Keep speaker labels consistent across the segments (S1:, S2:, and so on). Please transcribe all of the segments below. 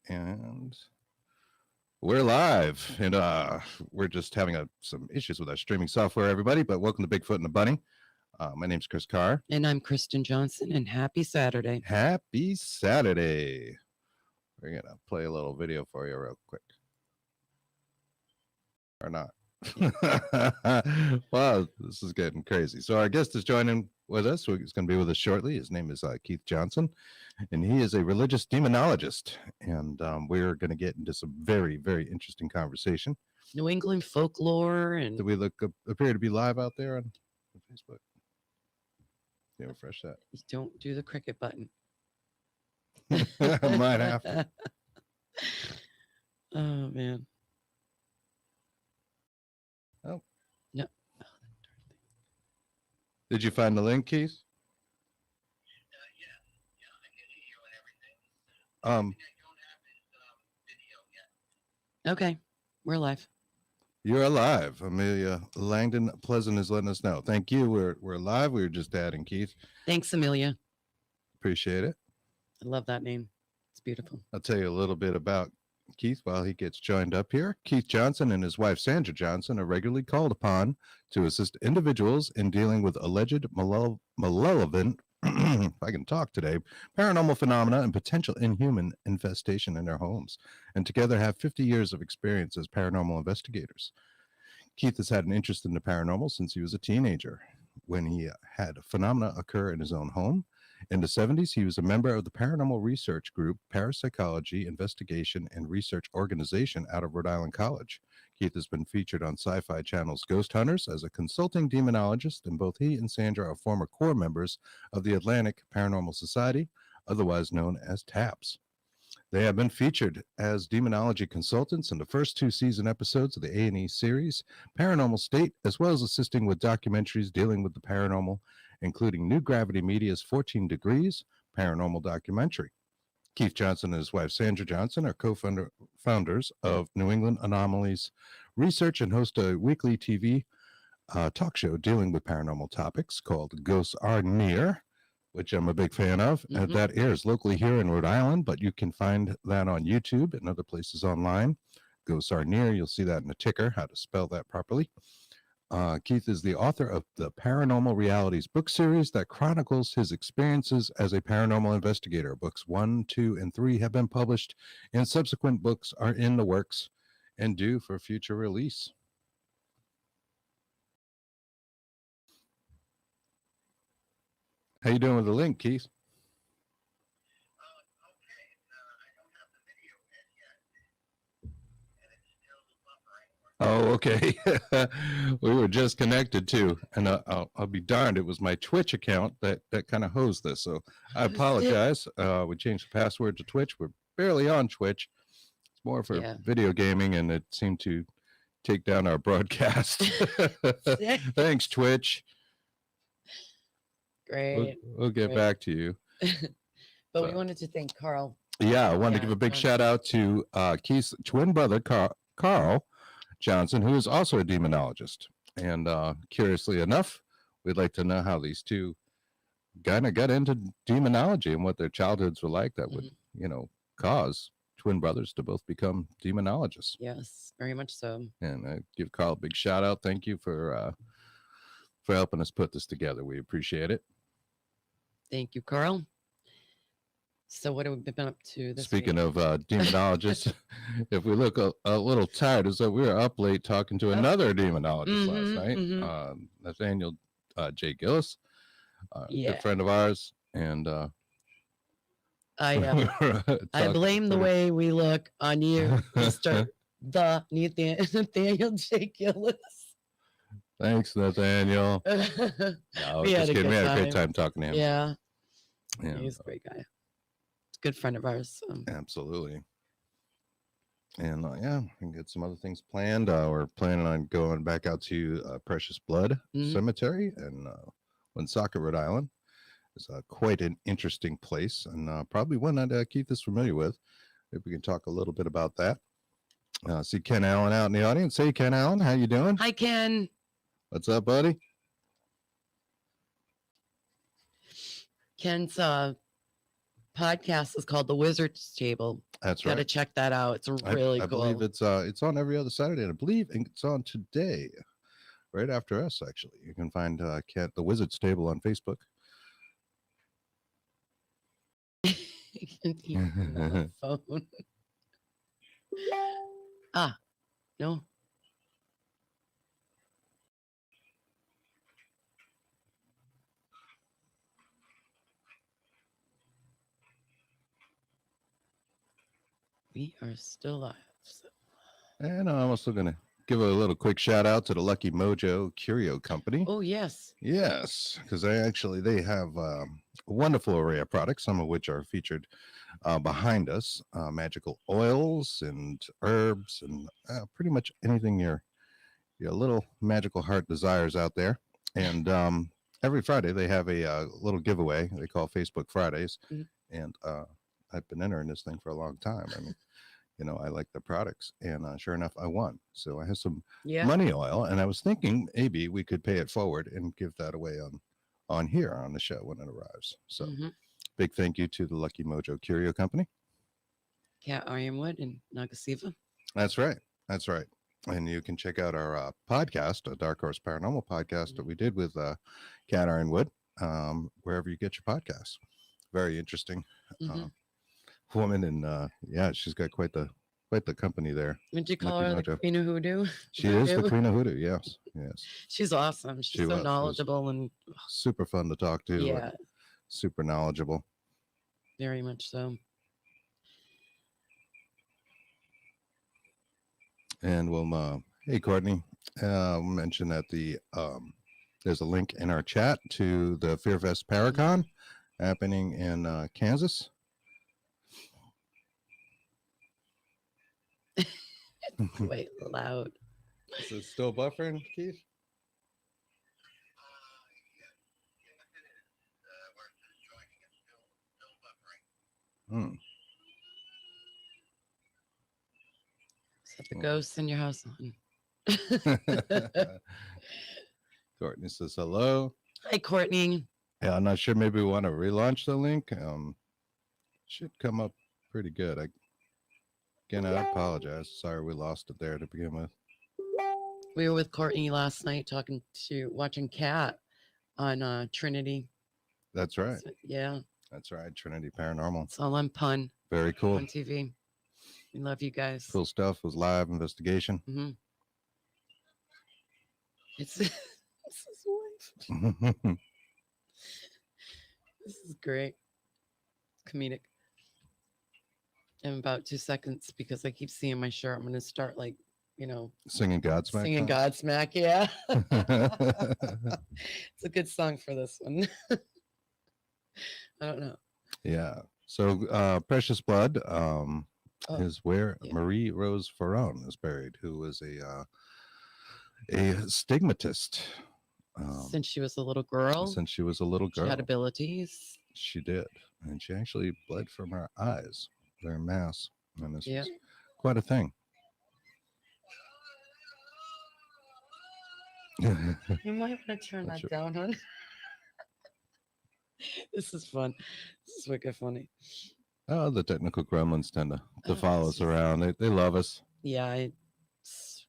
S1: And we're live, and we're just having some issues with our streaming software, everybody. But welcome to Bigfoot and the Bunny. My name's Chris Carr.
S2: And I'm Kristen Johnson, and happy Saturday.
S1: Happy Saturday. We're going to play a little video for you real quick. Or not. Wow, this is getting crazy. So our guest is joining with us. He's going to be with us shortly. His name is Keith Johnson, and he is a religious demonologist. And we're going to get into some very, very interesting conversation.
S2: New England folklore. And
S1: do we appear to be live out there on Facebook? Yeah, refresh that.
S2: Don't do the cricket button.
S1: Might have to.
S2: Oh, man.
S1: Oh.
S2: No.
S1: Did you find the link, Keith?
S3: Yeah, I can hear you and everything.
S2: Video yet. Okay, we're live.
S1: You're alive. Amelia Langdon Pleasant is letting us know. Thank you. We're live. We were just adding Keith.
S2: Thanks, Amelia.
S1: Appreciate it.
S2: I love that name. It's beautiful.
S1: I'll tell you a little bit about Keith while he gets joined up here. Keith Johnson and his wife Sandra Johnson are regularly called upon to assist individuals in dealing with alleged malevolent, if I can talk today, paranormal phenomena and potential inhuman infestation in their homes, and together have 50 years of experience as paranormal investigators. Keith has had an interest in the paranormal since he was a teenager, when he had phenomena occur in his own home. In the 70s, he was a member of the paranormal research group Parapsychology Investigation and Research Organization out of Rhode Island College. Keith has been featured on SyFy Channel's Ghost Hunters as a consulting demonologist, and both he and Sandra are former core members of the Atlantic Paranormal Society, otherwise known as TAPS. They have been featured as demonology consultants in the first 2 season episodes of the A&E series, Paranormal State, as well as assisting with documentaries dealing with the paranormal, including New Gravity Media's 14 Degrees paranormal documentary. Keith Johnson and his wife Sandra Johnson are co-founders of New England Anomalies Research and host a weekly TV talk show dealing with paranormal topics called Ghosts Are Near, which I'm a big fan of.
S2: Mm-hmm.
S1: That airs locally here in Rhode Island, but you can find that on YouTube and other places online. Ghosts Are Near, you'll see that in the ticker, how to spell that properly. Keith is the author of the Paranormal Realities book series that chronicles his experiences as a paranormal investigator. Books 1, 2, and 3 have been published, and subsequent books are in the works and due for future release. How you doing with the link, Keith? Oh, okay. We were just connected too, and I'll be darned, it was my Twitch account that kind of hosed this, so I apologize. We changed the password to Twitch. We're barely on Twitch. It's more for video gaming, and it seemed to take down our broadcast. Thanks, Twitch.
S2: Great.
S1: We'll get back to you.
S2: But we wanted to thank Carl.
S1: Yeah, I wanted to give a big shout out to Keith's twin brother, Carl Johnson, who is also a demonologist. And curiously enough, we'd like to know how these two kind of got into demonology and what their childhoods were like that would, cause twin brothers to both become demonologists.
S2: Yes, very much so.
S1: And I give Carl a big shout out. Thank you for helping us put this together. We appreciate it.
S2: Thank you, Carl. So what have we been up to this
S1: Speaking
S2: week?
S1: of demonologists, if we look a little tired, is that we were up late talking to another demonologist last night, Nathaniel J. Gillis, a good friend of ours. And
S2: I blame the way we look on you, Mr. Nathaniel J. Gillis.
S1: Thanks, Nathaniel. No, we had a great time talking to him.
S2: Yeah. He's a great guy. Good friend of ours.
S1: Absolutely. And we can get some other things planned. We're planning on going back out to Precious Blood Cemetery in Woonsocket, Rhode Island. It's quite an interesting place, and probably one that Keith is familiar with. If we can talk a little bit about that. See Ken Allen out in the audience. Hey, Ken Allen, how you doing?
S2: Hi, Ken.
S1: What's up, buddy?
S2: Ken's podcast is called The Wizard's Table.
S1: That's
S2: Got to
S1: right.
S2: check that out. It's really
S1: I
S2: cool.
S1: believe it's on every other Saturday, and I believe it's on today, right after us. Actually, you can find the Wizard's Table on Facebook.
S2: Another phone. No. We are still live. So.
S1: And I'm also going to give a little quick shout out to the Lucky Mojo Curio Company.
S2: Oh, yes.
S1: Yes, because they have a wonderful array of products, some of which are featured behind us. Magical oils and herbs and pretty much anything your little magical heart desires out there. And every Friday they have a little giveaway they call Facebook Fridays.
S2: Mhm.
S1: And I've been entering this thing for a long time. I mean, I like the products, and sure enough, I won. So I have some money oil, and I was thinking maybe we could pay it forward and give that away on here on the show when it arrives. So big thank you to the Lucky Mojo Curio Company.
S2: Cat Ironwood and Nagasiva.
S1: That's right. That's right. And you can check out our podcast, a Dark Horse Paranormal podcast that we did with Cat Ironwood, wherever you get your podcasts. Very interesting woman, and she's got quite the company there.
S2: Would you call
S1: Lucky
S2: her
S1: Mojo.
S2: the Queen of Hoodoo?
S1: She is the Queen of Hoodoo. Yes, yes.
S2: She's awesome. She's so knowledgeable and
S1: super fun to talk to.
S2: Yeah,
S1: super knowledgeable.
S2: Very much so.
S1: And we'll hey Courtney, mention that there's a link in our chat to the Fearfest Paracon happening in Kansas.
S2: Quite loud.
S1: Is it still buffering, Keith? Hmm.
S2: Set the ghosts in your house on.
S1: Courtney says hello.
S2: Hi, Courtney.
S1: Yeah, I'm not sure. Maybe we want to relaunch the link. Should come up pretty good. Again, I apologize. Sorry we lost it there to begin with.
S2: We were with Courtney last night watching Cat on Trinity.
S1: That's right.
S2: So, yeah.
S1: That's right. Trinity Paranormal.
S2: It's all on Pun.
S1: Very cool.
S2: On TV. We love you guys.
S1: Cool stuff. It was live investigation.
S2: Mm-hmm. It's his wife. This is great. Comedic. In about 2 seconds, because I keep seeing my shirt, I'm going to start
S1: singing Godsmack.
S2: Singing Godsmack, yeah. It's a good song for this one. I don't know.
S1: Yeah. So Precious Blood is where Marie Rose Ferron is buried, who was a stigmatist.
S2: Since she was a little girl.
S1: She
S2: had abilities.
S1: She did. And she actually bled from her eyes. Their mass. And this was quite a thing.
S2: You might want to turn that down, hon. This is fun. This is wicked funny.
S1: Oh, the technical gremlins tend to follow us around. They love us.
S2: Yeah.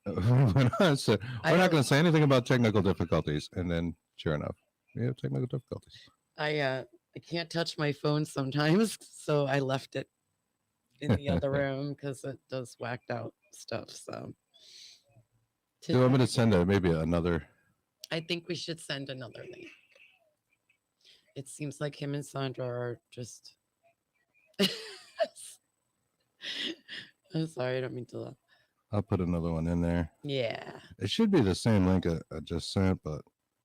S1: We're not going to say anything about technical difficulties. And then, sure enough, we have technical difficulties.
S2: I can't touch my phone sometimes, so I left it in the other room because it does whacked out stuff. So,
S1: do you want me to send maybe another?
S2: I think we should send another link. It seems like him and Sandra are just. I'm sorry, I don't mean to laugh.
S1: I'll put another one in there.
S2: Yeah.
S1: It should be the same link I just sent, but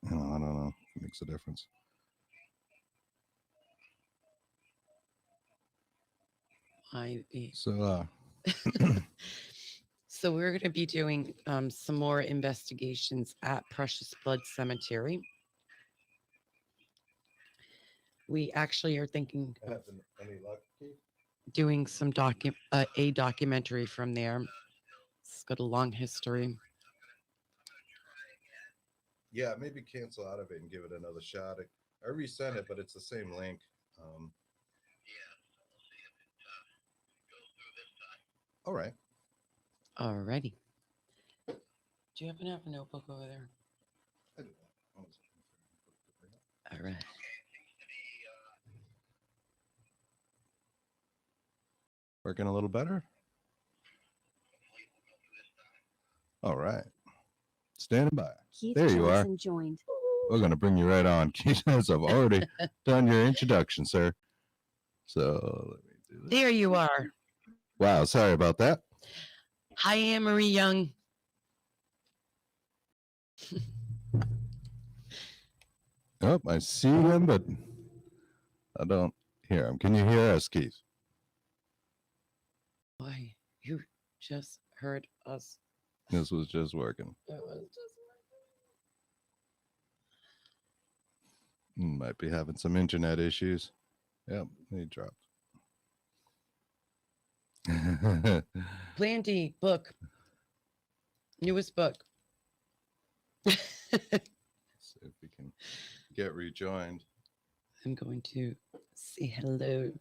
S1: I don't know. It makes a difference.
S2: So we're going to be doing some more investigations at Precious Blood Cemetery. We actually are thinking of doing some a documentary from there. It's got a long history.
S1: Yeah, maybe cancel out of it and give it another shot. I resent it, but it's the same link. All right.
S2: Alrighty. Do you happen to have a notebook over there?
S1: I do that.
S2: All right.
S3: Okay, it seems to be
S1: Working a little better.
S3: hopefully we'll go through this time.
S1: All right. Standing by.
S4: Keith
S1: There you are.
S4: Johnson joined.
S1: We're going to bring you right on, Keith, as I've already done your introduction, sir. So let me do this.
S2: There you are.
S1: Wow, sorry about that.
S2: Hi, Anne-Marie Young.
S1: Oh, I see him, but I don't hear him. Can you hear us, Keith?
S2: Why, you just heard us.
S1: This was just working.
S2: It was just
S1: Might be having some internet issues. Yep, he dropped.
S2: Planty book. Newest book.
S1: See if we can get rejoined.
S2: I'm going to say hello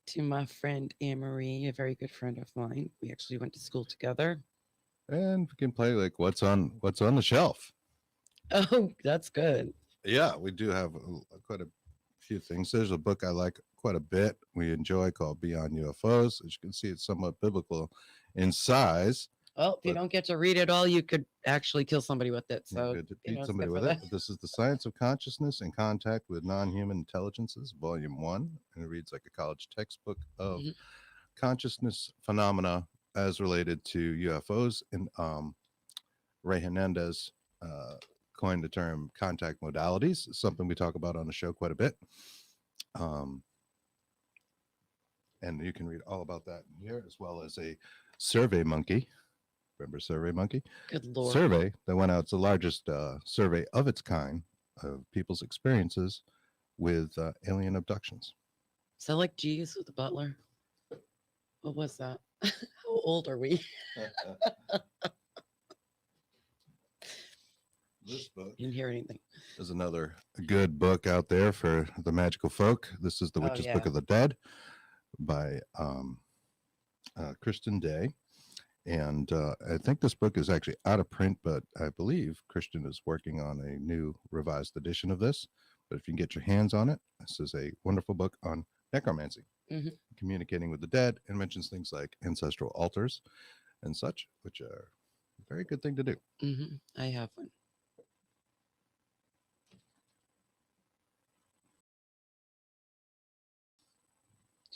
S2: to my friend Anne-Marie, a very good friend of mine. We actually went to school together.
S1: And we can play like what's on the shelf.
S2: Oh, that's good.
S1: Yeah, we do have quite a few things. There's a book I like quite a bit. We enjoy called Beyond UFOs. As you can see, it's somewhat biblical in size.
S2: Well, if you
S1: But-
S2: don't get to read it all, you could actually kill somebody with it.
S1: You're
S2: So
S1: good to
S2: you know,
S1: beat
S2: it's
S1: somebody
S2: good
S1: with
S2: for
S1: it.
S2: that.
S1: This is The Science of Consciousness in Contact with Non-Human Intelligences, Volume 1. And it reads like a college textbook of
S2: Mhm.
S1: consciousness phenomena as related to UFOs. And Ray Hernandez coined the term contact modalities, something we talk about on the show quite a bit. And you can read all about that in here, as well as a Survey Monkey. Remember Survey Monkey?
S2: Good Lord.
S1: Survey that went out. It's the largest survey of its kind of people's experiences with alien abductions.
S2: Is that like G's with the butler? What was that? How old are we?
S1: This book
S2: Didn't hear anything.
S1: is another good book out there for the magical folk. This is The
S2: Oh,
S1: Witch's
S2: yeah.
S1: Book of the Dead by Kristen Day. And I think this book is actually out of print, but I believe Kristen is working on a new revised edition of this. But if you can get your hands on it, this is a wonderful book on necromancy,
S2: Mhm.
S1: communicating with the dead, and mentions things like ancestral altars and such, which are a very good thing to do.
S2: I have one.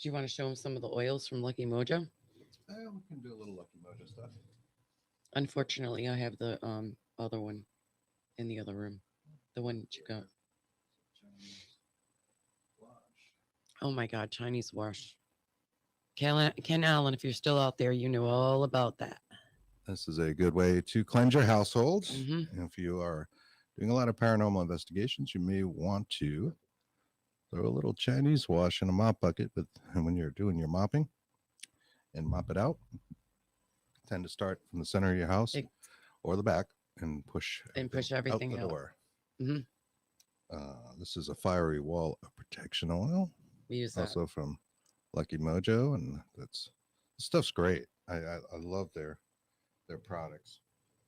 S2: Do you want to show him some of the oils from Lucky Mojo?
S1: We can do a little Lucky Mojo stuff.
S2: Unfortunately, I have the other one in the other room. The one that you got. Oh my God, Chinese wash. Ken Allen, if you're still out there, you know all about that.
S1: This is a good way to cleanse your household.
S2: Mhm.
S1: If you are doing a lot of paranormal investigations, you may want to throw a little Chinese wash in a mop bucket, but when you're doing your mopping and mop it out, tend to start from the center of your house
S2: Ex-
S1: or the back and push
S2: everything
S1: out the
S2: out.
S1: door.
S2: Mhm.
S1: This is a fiery wall of protection oil,
S2: We use that.
S1: also from Lucky Mojo, and this stuff's great. I love their products.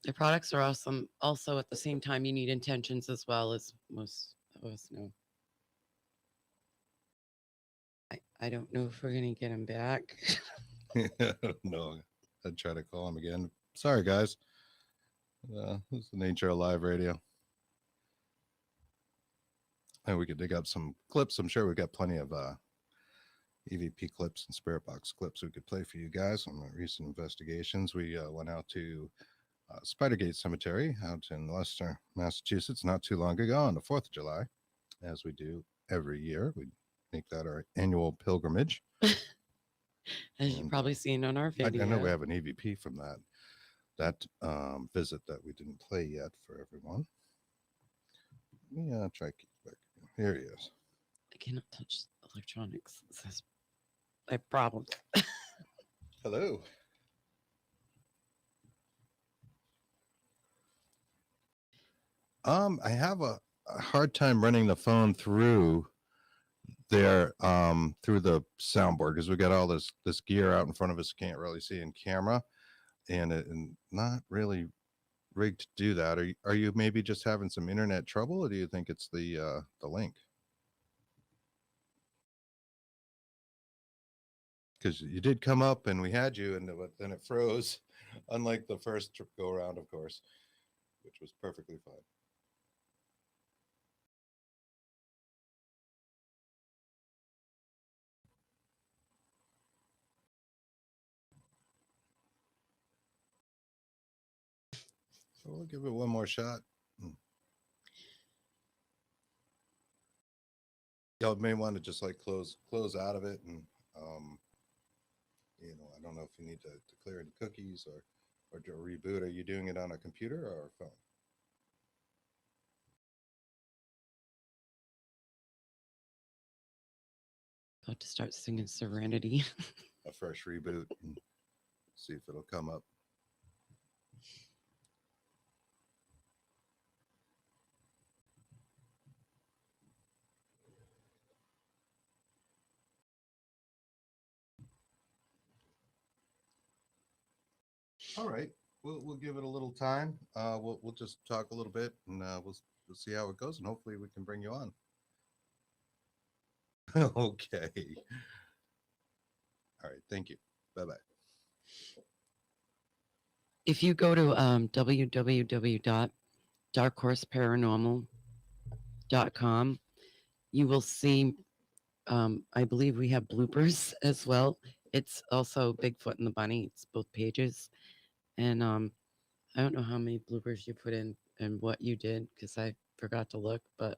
S2: Their products are awesome. Also, at the same time, you need intentions as well, as most of us know. I don't know if we're gonna get him back.
S1: No, I'd try to call him again. Sorry, guys. This is the nature of live radio. And we could dig up some clips. I'm sure we've got plenty of EVP clips and spirit box clips we could play for you guys on the recent investigations. We went out to Spidergate Cemetery out in Leicester, Massachusetts, not too long ago on the 4th of July, as we do every year. We make that our annual pilgrimage.
S2: As you've
S1: And,
S2: probably seen on our
S1: I
S2: video.
S1: know we have an EVP from that visit that we didn't play yet for everyone. Yeah, try keep back. Here he is.
S2: I cannot touch electronics. I have problems.
S1: Hello. I have a hard time running the phone through there through the soundboard because we got all this gear out in front of us, can't really see in camera, and not really rigged to do that. Are you maybe just having some internet trouble, or do you think it's the link? Because you did come up and we had you, and then it froze, unlike the first go around, of course, which was perfectly fine. So we'll give it one more shot. Y'all may want to just like close out of it, and I don't know if you need to clear any cookies or do a reboot. Are you doing it on a computer or a phone?
S2: About to start singing Serenity.
S1: A fresh reboot and see if it'll come up. All right, we'll give it a little time. We'll just talk a little bit, and we'll see how it goes, and hopefully we can bring you on. Okay. All right. Thank you. Bye bye.
S2: If you go to www.darkhorseparanormal.com, you will see, I believe we have bloopers as well. It's also Bigfoot and the Bunny. It's both pages. And I don't know how many bloopers you put in and what you did because I forgot to look, but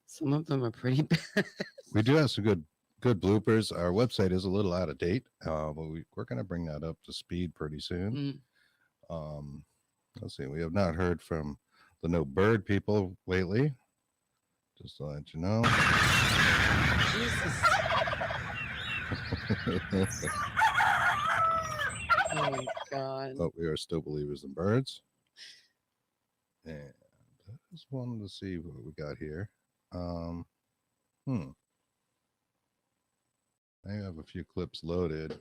S2: some of them are pretty bad.
S1: We do have some good bloopers. Our website is a little out of date, but we're going to bring that up to speed pretty soon. Let's see. We have not heard from the No Bird people lately. Just to let you know.
S2: Jesus. Oh my God.
S1: But we are still believers in birds. And I just wanted to see what we got here. I have a few clips loaded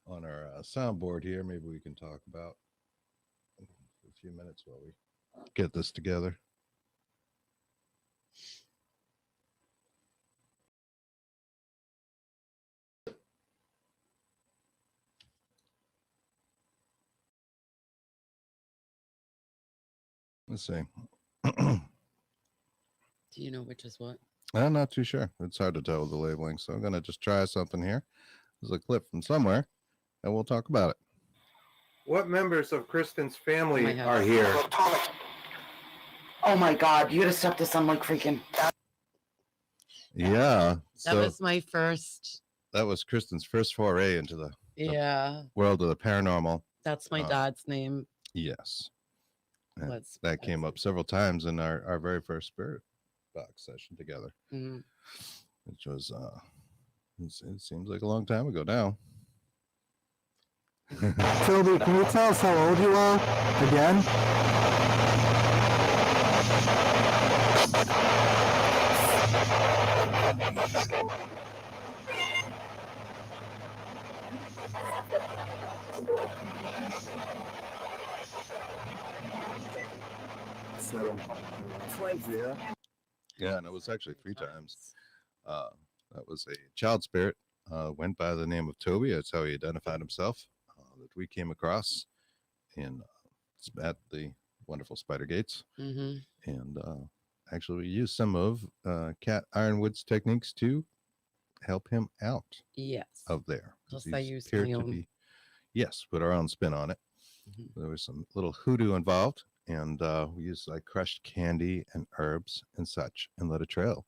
S1: on our soundboard here. Maybe we can talk about a few minutes while we get this together. Let's see.
S2: Do you know which is what?
S1: I'm not too sure. It's hard to tell with the labeling. So I'm going to just try something here. There's a clip from somewhere, and we'll talk about it.
S4: What members of Kristen's family
S2: my
S4: are here?
S5: Oh my God, you gotta stop this. I'm like freaking.
S1: Yeah.
S2: That was my first.
S1: That was Kristen's first foray into the world of the paranormal.
S2: That's my dad's name.
S1: Yes. That came up several times in our very first spirit box session together, which was it seems like a long time ago now.
S6: Toby, can you tell us how old you are again?
S1: Yeah, and it was actually 3 times. That was a child spirit, went by the name of Toby. That's how he identified himself, that we came across at the wonderful Spider Gates. And actually we used some of Cat Ironwood's techniques to help him out of there.
S2: Plus I used my own.
S1: Yes, put our own spin on it. There was some little hoodoo involved, and we used like crushed candy and herbs and such, and let a trail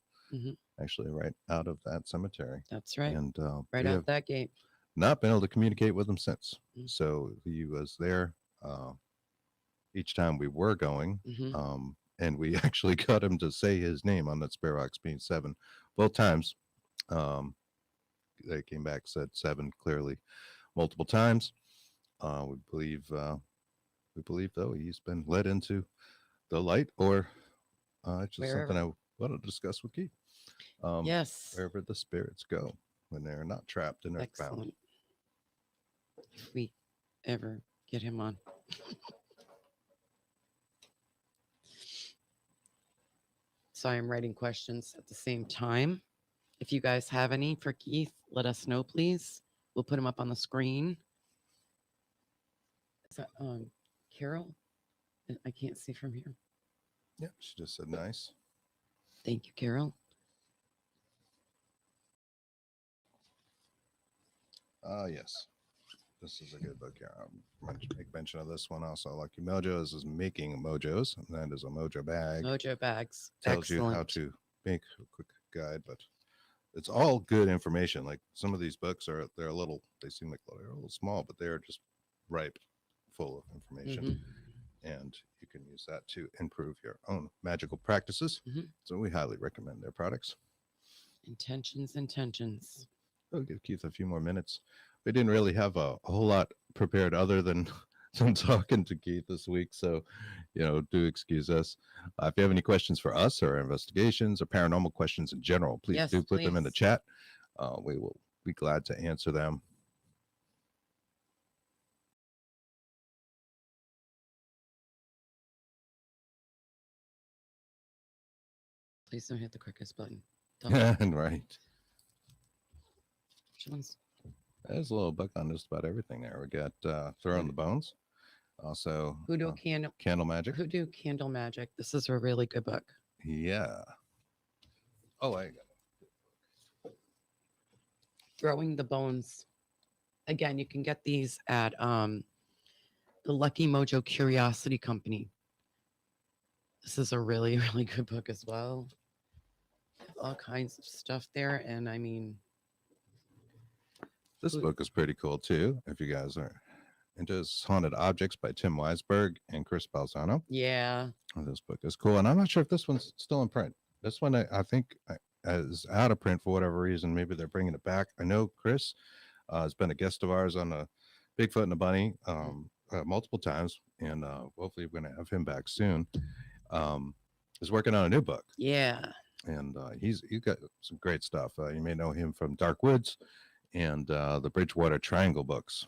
S1: actually right out of that cemetery.
S2: That's right.
S1: And
S2: right out that gate.
S1: Not been able to communicate with him since. So he was there each time we were going, and we actually got him to say his name on that Spare Box being 7 both times. They came back, said 7 clearly multiple times. We believe though he's been led into the light, or it's just something I want to discuss with Keith.
S2: Yes.
S1: Wherever the spirits go when they're not trapped and earthbound.
S2: Excellent. If we ever get him on. So I'm writing questions at the same time. If you guys have any for Keith, let us know, please. We'll put them up on the screen. Is that Carol? I can't see from here.
S1: Yeah, she just said nice.
S2: Thank you, Carol.
S1: Yes. This is a good book here. I'll make mention of this one also. Lucky Mojo. This is Making Mojos, and that is a mojo bag.
S2: Mojo bags.
S1: Tells you how to make a quick guide, but it's all good information. Like some of these books they're a little, they seem like they're a little small, but they are just ripe, full of information. And you can use that to improve your own magical practices. So we highly recommend their products.
S2: Intentions.
S1: I'll give Keith a few more minutes. We didn't really have a whole lot prepared other than some talking to Keith this week. So, do excuse us. If you have any questions for us or investigations or paranormal questions in general, please do put them in the chat. We will be glad to answer them.
S2: Please don't hit the quickest button.
S1: Right.
S2: Which one's?
S1: There's a little book on just about everything there. We got Throwing the Bones. Also,
S2: Hoodoo
S1: Candle Magic.
S2: Hoodoo Candle Magic. This is a really good book.
S1: Yeah. Oh, I got it.
S2: Throwing the Bones. Again, you can get these at the Lucky Mojo Curiosity Company. This is a really, really good book as well. All kinds of stuff there. And I mean,
S1: this book is pretty cool too. If you guys are into Haunted Objects by Tim Weisberg and Chris Balzano.
S2: Yeah.
S1: This book is cool. And I'm not sure if this one's still in print. This one, I think, is out of print for whatever reason. Maybe they're bringing it back. I know Chris has been a guest of ours on the Bigfoot and the Bunny multiple times. And hopefully we're going to have him back soon. He's working on a new book.
S2: Yeah.
S1: And he's got some great stuff. You may know him from Dark Woods and the Bridgewater Triangle books.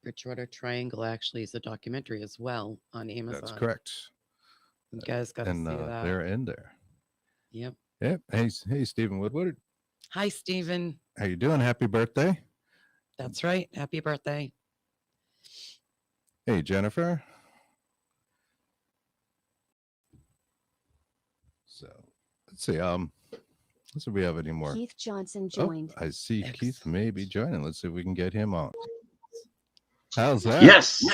S2: Bridgewater Triangle actually is a documentary as well on Amazon.
S1: That's correct.
S2: You guys got to see that.
S1: They're in there.
S2: Yep.
S1: Yep. Hey, Stephen Woodward.
S2: Hi, Stephen.
S1: How you doing? Happy birthday.
S2: That's right. Happy birthday.
S1: Hey, Jennifer. So let's see. Let's see if we have any more.
S7: Keith Johnson joined.
S1: I see Keith may be joining. Let's see if we can get him on. How's that?
S8: Yes.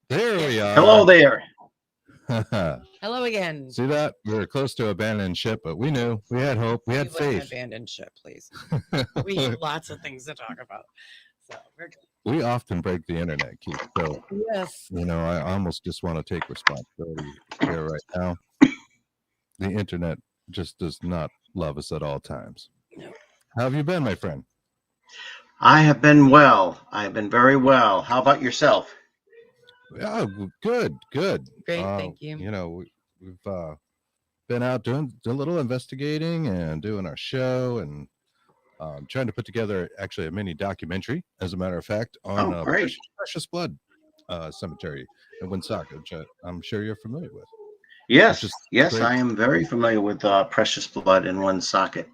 S1: There we are.
S8: Hello there.
S2: Hello again.
S1: See that? We were close to abandoned ship, but we knew. We had hope. We had faith.
S2: Abandoned ship, please. We have lots of things to talk about. So we're good.
S1: We often break the internet, Keith. So,
S2: yes.
S1: I almost just want to take responsibility here right now. The internet just does not love us at all times.
S2: No.
S1: How have you been, my friend?
S8: I have been well. I have been very well. How about yourself?
S1: Yeah, good.
S2: Great, thank you.
S1: We've been out doing a little investigating and doing our show and trying to put together actually a mini documentary, as a matter of fact, on Precious Blood Cemetery in Woonsocket, which I'm sure you're familiar with.
S8: Yes, I am very familiar with Precious Blood in Woonsocket.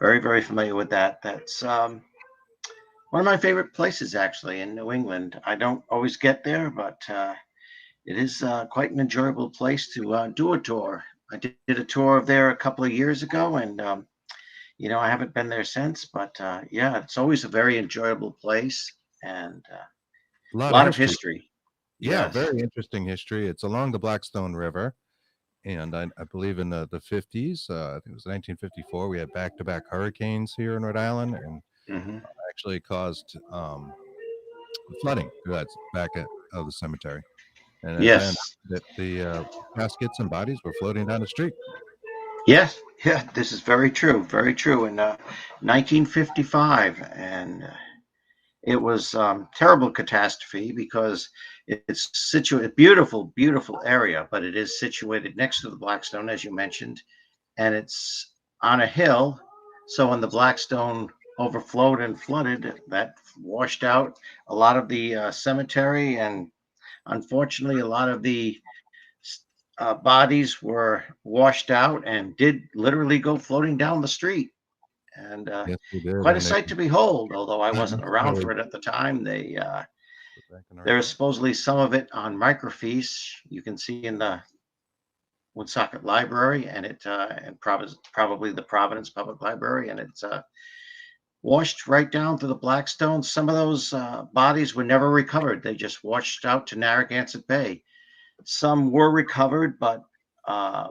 S8: Very, very familiar with that. That's one of my favorite places, actually, in New England. I don't always get there, but it is quite an enjoyable place to do a tour. I did a tour of there a couple of years ago, and I haven't been there since. But it's always a very enjoyable place and a lot of history.
S1: Yeah, very interesting history. It's along the Blackstone River. And I believe in the 50s, I think it was 1954, we had back-to-back hurricanes here in Rhode Island, and actually caused flooding that's back of the cemetery. And that the caskets and bodies were floating down the street.
S8: Yes, this is very true, very true. In 1955, and it was terrible catastrophe because it's situated, beautiful, beautiful area, but it is situated next to the Blackstone, as you mentioned, and it's on a hill. So when the Blackstone overflowed and flooded, that washed out a lot of the cemetery, and unfortunately, a lot of the bodies were washed out and did literally go floating down the street. And
S1: Yes, we did.
S8: quite a
S1: And they
S8: sight to behold, although I wasn't around
S1: really
S8: for it at the time.
S1: back in our
S8: There is
S1: day.
S8: supposedly some of it on microfiche you can see in the Woonsocket Library, and probably the Providence Public Library, and it's washed right down to the Blackstone. Some of those bodies were never recovered. They just washed out to Narragansett Bay. Some were recovered, but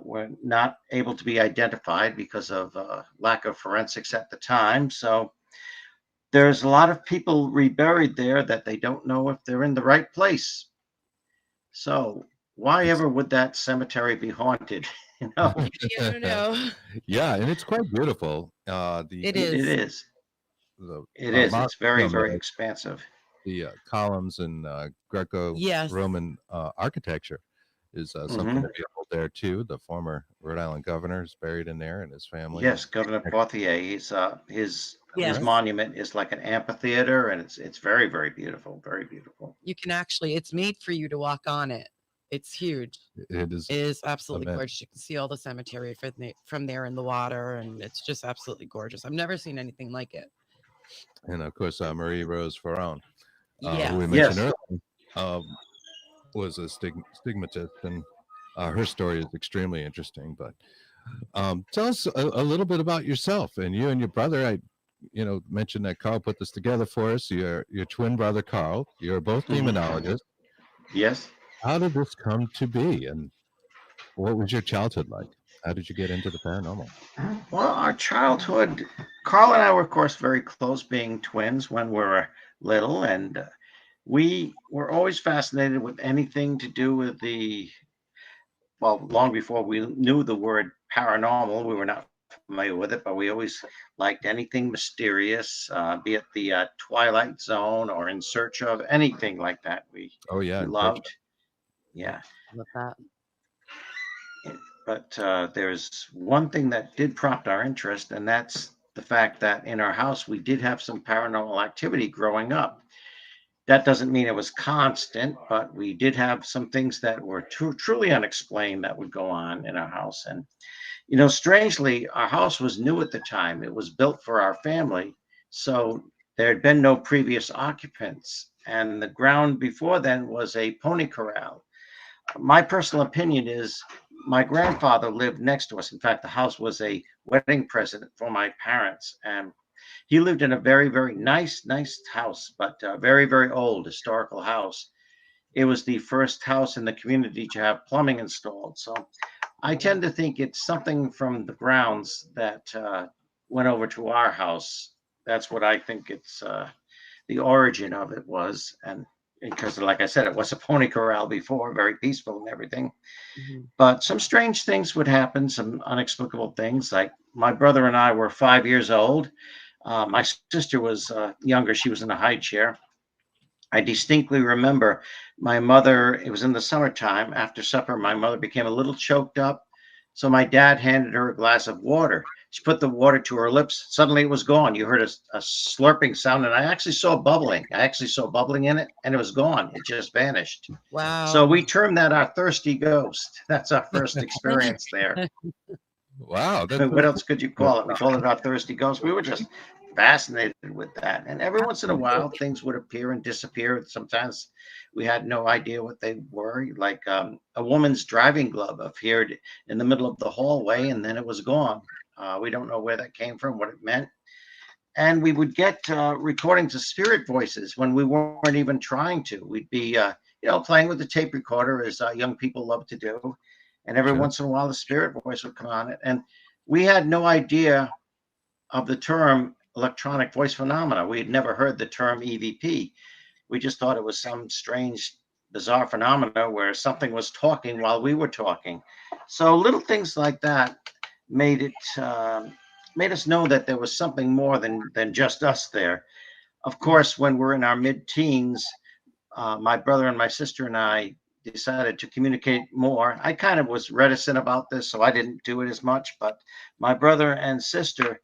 S8: were not able to be identified because of lack of forensics at the time. So there's a lot of people reburied there that they don't know if they're in the right place. So why
S1: It's
S8: ever would that cemetery be haunted? You know,
S2: I don't know.
S1: yeah, and it's quite beautiful.
S2: It
S8: it
S2: is.
S8: is.
S1: The
S8: It is. It's very,
S1: mausoleum
S8: very
S1: has
S8: expansive.
S1: the columns and
S2: Yes.
S1: Greco-Roman architecture is something to
S8: Mhm.
S1: behold there too. The former Rhode Island governor is buried in there, and his family.
S8: Yes, Governor Porthier. His
S2: Yes.
S8: monument is like an amphitheater, and it's very, very beautiful. Very beautiful.
S2: You can actually, it's made for you to walk on it. It's huge.
S1: It is
S2: It is absolutely
S1: immense.
S2: gorgeous. You can see all the cemetery from there in the water, and it's just absolutely gorgeous. I've never seen anything like it.
S1: And of course, Marie Rose Ferron, who we
S2: Yeah.
S1: mentioned
S8: Yes.
S1: earlier, was a stigmatist, and her story is extremely interesting. But tell us a little bit about yourself and you and your brother. I, mentioned that Carl put this together for us. Your twin brother Carl. You're both
S8: Mhm.
S1: demonologists.
S8: Yes.
S1: How did this come to be, and what was your childhood like? How did you get into the paranormal?
S8: Well, our childhood, Carl and I were, of course, very close, being twins when we were little, and we were always fascinated with anything to do with long before we knew the word paranormal, we were not familiar with it, but we always liked anything mysterious, be it the Twilight Zone or In Search of, anything like that.
S1: Oh yeah,
S8: We
S1: in search
S8: loved. Yeah.
S2: Love that.
S8: But there's one thing that did prompt our interest, and that's the fact that in our house we did have some paranormal activity growing up. That doesn't mean it was constant, but we did have some things that were truly unexplained that would go on in our house. And, strangely, our house was new at the time. It was built for our family. So there had been no previous occupants. And the ground before then was a pony corral. My personal opinion is my grandfather lived next to us. In fact, the house was a wedding present for my parents. And he lived in a very, very nice house, but very, very old historical house. It was the first house in the community to have plumbing installed. So I tend to think it's something from the grounds that went over to our house. That's what I think it's the origin of it was. And because, like I said, it was a pony corral before, very peaceful and everything.
S2: Mhm.
S8: But some strange things would happen, some unexplicable things. Like my brother and I were 5 years old. My sister was younger. She was in a high chair. I distinctly remember my mother, it was in the summertime. After supper, my mother became a little choked up. So my dad handed her a glass of water. She put the water to her lips. Suddenly it was gone. You heard a slurping sound, and I actually saw bubbling. I actually saw bubbling in it, and it was gone. It just vanished.
S2: Wow.
S8: So we termed that our thirsty ghost. That's our first experience there.
S1: Wow, that's
S8: What else could you call it? We called it our thirsty ghost. We were just fascinated with that. And every once in a while, things would appear and disappear. Sometimes we had no idea what they were. Like a woman's driving glove appeared in the middle of the hallway, and then it was gone. We don't know where that came from, what it meant. And we would get recordings of spirit voices when we weren't even trying to. We'd be, playing with the tape recorder, as young people love to do. And every
S1: Sure.
S8: once in a while, the spirit voice would come on it. And we had no idea of the term electronic voice phenomena. We had never heard the term EVP. We just thought it was some strange, bizarre phenomena where something was talking while we were talking. So little things like that made us know that there was something more than just us there. Of course, when we're in our mid-teens, my brother and my sister and I decided to communicate more. I kind of was reticent about this, so I didn't do it as much. But my brother and sister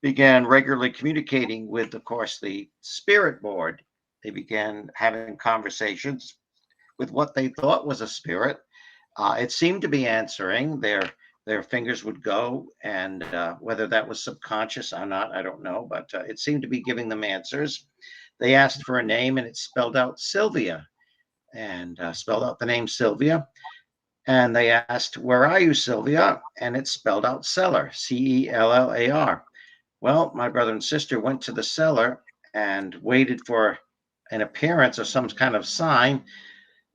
S8: began regularly communicating with, of course, the spirit board. They began having conversations with what they thought was a spirit. It seemed to be answering. Their fingers would go, and whether that was subconscious or not, I don't know. But it seemed to be giving them answers. They asked for a name, and it spelled out Sylvia, and spelled out the name Sylvia. And they asked, "Where are you, Sylvia?" And it spelled out cellar, Cellar. Well, my brother and sister went to the cellar and waited for an appearance or some kind of sign.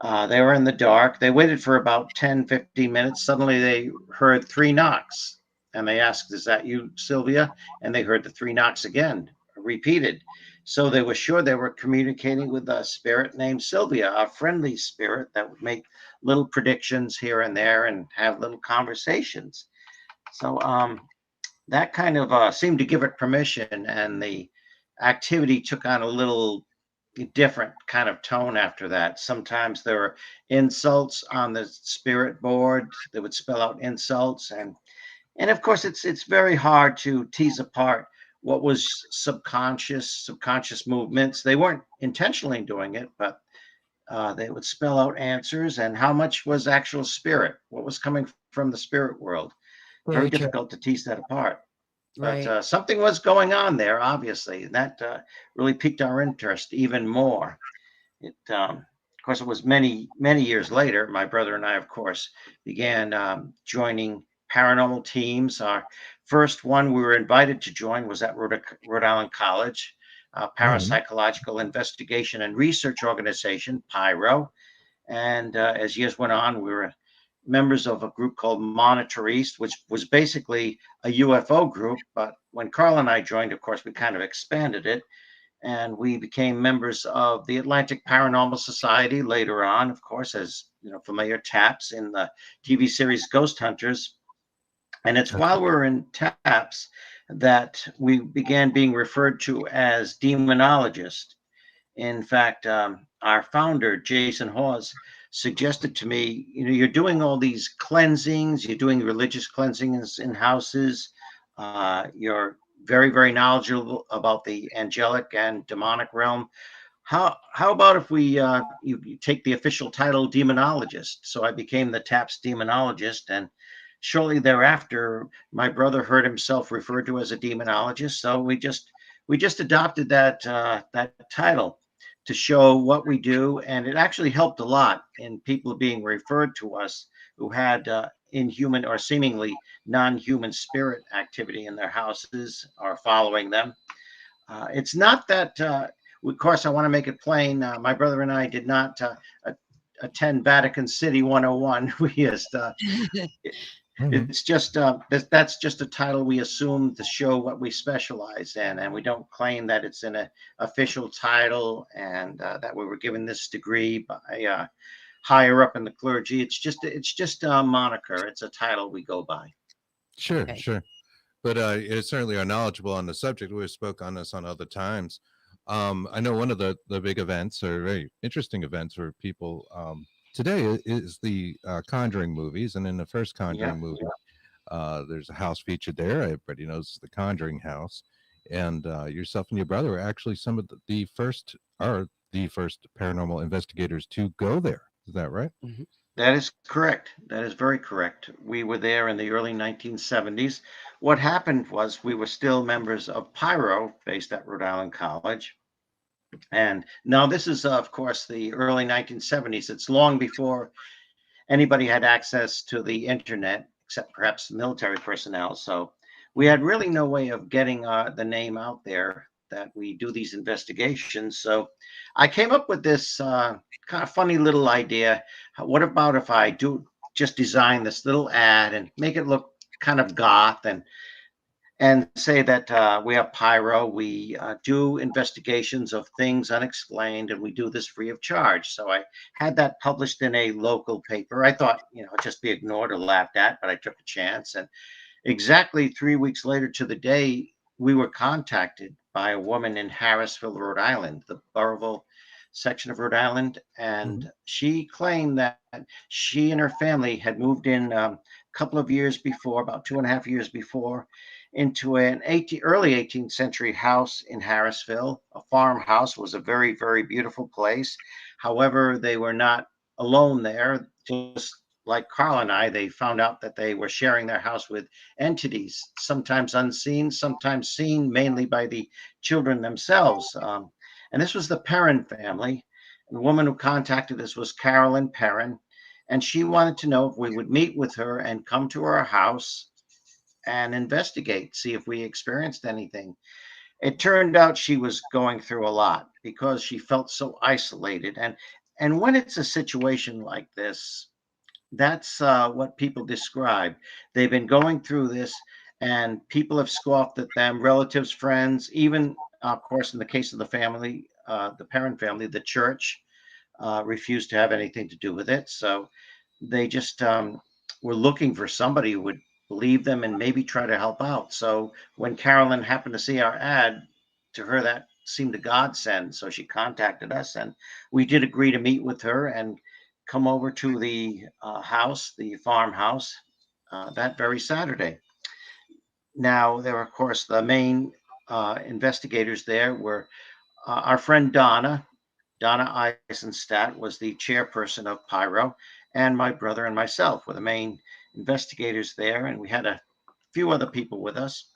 S8: They were in the dark. They waited for about 10, 15 minutes. Suddenly they heard three knocks, and they asked, "Is that you, Sylvia?" And they heard the three knocks again, repeated. So they were sure they were communicating with a spirit named Sylvia, a friendly spirit that would make little predictions here and there and have little conversations. So that kind of seemed to give it permission, and the activity took on a little different kind of tone after that. Sometimes there were insults on the spirit board that would spell out insults, and of course it's very hard to tease apart what was subconscious movements. They weren't intentionally doing it, but they would spell out answers, and how much was actual spirit, what was coming from the spirit world. Very
S2: Very true.
S8: difficult to tease that apart. But
S2: Right.
S8: something was going on there, obviously, and that really piqued our interest even more. Of course, it was many years later. My brother and I, of course, began joining paranormal teams. Our first one we were invited to join was at Rhode Island College, Parapsychological Investigation and Research Organization, PYRO. And as years went on, we were members of a group called Monitor East, which was basically a UFO group. But when Carl and I joined, of course, we kind of expanded it, and we became members of the Atlantic Paranormal Society later on, of course, as you know, familiar TAPS in the TV series Ghost Hunters. And it's while we were in TAPS that we began being referred to as demonologist. In fact, our founder, Jason Hawes, suggested to me, you know, you're doing all these cleansings, you're doing religious cleansings in houses, you're very, very knowledgeable about the angelic and demonic realm. How about if we you take the official title demonologist? So I became the TAPS demonologist, and shortly thereafter, my brother heard himself referred to as a demonologist. So we just adopted that title to show what we do, and it actually helped a lot in people being referred to us who had inhuman or seemingly non-human spirit activity in their houses or following them. It's not that, of course, I want to make it plain. My brother and I did not attend Vatican City 101. We just it's just that's just a title we assume to show what we specialize in, and we don't claim that it's an official title and that we were given this degree by higher up in the clergy. It's just a moniker. It's a title we go by.
S1: Sure,
S2: Okay.
S1: sure. But you certainly are knowledgeable on the subject. We've spoke on this on other times. I know one of the big events or very interesting events for people today is the Conjuring movies. And in the first Conjuring
S8: Yeah.
S1: movie, there's a house featured there. Everybody knows the Conjuring house. And yourself and your brother were actually some of the first paranormal investigators to go there. Is that right?
S2: Mhm.
S8: That is correct. That is very correct. We were there in the early 1970s. What happened was we were still members of PYRO, based at Rhode Island College. And now this is, of course, the early 1970s. It's long before anybody had access to the internet, except perhaps military personnel. So we had really no way of getting the name out there that we do these investigations. So I came up with this kind of funny little idea. What about if I do just design this little ad and make it look kind of goth and say that we have Pyro, we do investigations of things unexplained, and we do this free of charge. So I had that published in a local paper. I thought, you know, just be ignored or laughed at, but I took a chance. And exactly 3 weeks later to the day, we were contacted by a woman in Harrisville, Rhode Island, the Burrillville section of Rhode Island, and she claimed that she and her family had moved in a couple of years before, about 2.5 years before, into an early 18th century house in Harrisville, a farmhouse. Was a very, very beautiful place. However, they were not alone there. Just like Carl and I, they found out that they were sharing their house with entities, sometimes unseen, sometimes seen, mainly by the children themselves. And this was the Perrin family. The woman who contacted us was Carolyn Perrin, and she wanted to know if we would meet with her and come to our house and investigate, see if we experienced anything. It turned out she was going through a lot because she felt so isolated. And when it's a situation like this, that's what people describe. They've been going through this, and people have scoffed at them, relatives, friends, even, of course, in the case of the family, the parent family, the church refused to have anything to do with it. So they just were looking for somebody who would believe them and maybe try to help out. So when Carolyn happened to see our ad, to her that seemed a godsend. So she contacted us, and we did agree to meet with her and come over to the house, the farmhouse, that very Saturday. Now, there were, of course, the main investigators there were our friend Donna. Donna Eisenstadt was the chairperson of Pyro, and my brother and myself were the main investigators there. And we had a few other people with us.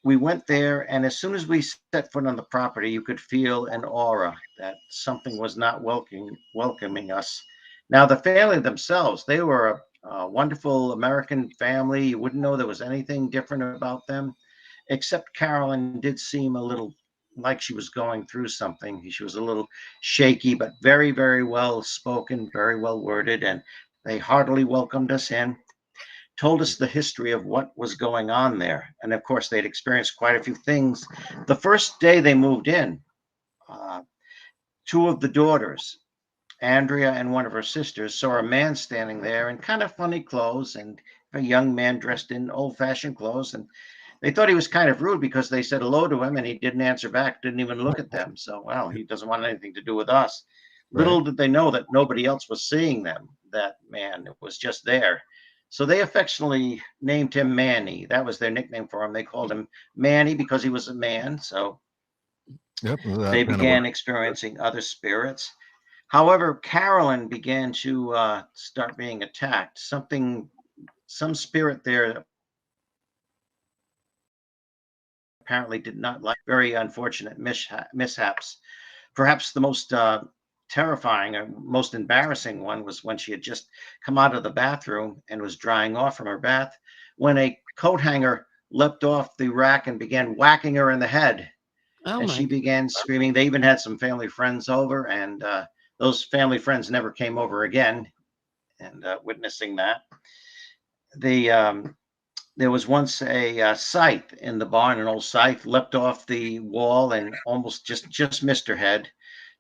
S8: We went there, and as soon as we set foot on the property, you could feel an aura that something was not welcoming us. Now, the family themselves, they were a wonderful American family. You wouldn't know there was anything different about them, except Carolyn did seem a little like she was going through something. She was a little shaky, but very, very well spoken, very well worded, and they heartily welcomed us in, told us the history of what was going on there. And of course, they'd experienced quite a few things. The first day they moved in, uh, two of the daughters, Andrea and one of her sisters, saw a man standing there in kind of funny clothes, and a young man dressed in old-fashioned clothes. And they thought he was kind of rude because they said hello to him and he didn't answer back, didn't even look at them. So, well, he doesn't want anything to do with us. Little did they know that nobody else was seeing them, that man was just there. So they affectionately named him Manny. That was their nickname for him. They called him Manny because he was a man. So
S1: Yep. Well, that
S8: they
S1: kind of
S8: began
S1: works.
S8: experiencing other spirits. However, Carolyn began to start being attacked. Some spirit there apparently did not like. Very unfortunate mishaps. Perhaps the most terrifying or most embarrassing one was when she had just come out of the bathroom and was drying off from her bath, when a coat hanger leapt off the rack and began whacking her in the head.
S2: Oh
S8: And
S2: my.
S8: she began screaming. They even had some family friends over, and those family friends never came over again. And witnessing that, there was once a scythe in the barn. An old scythe leapt off the wall and almost just missed her head.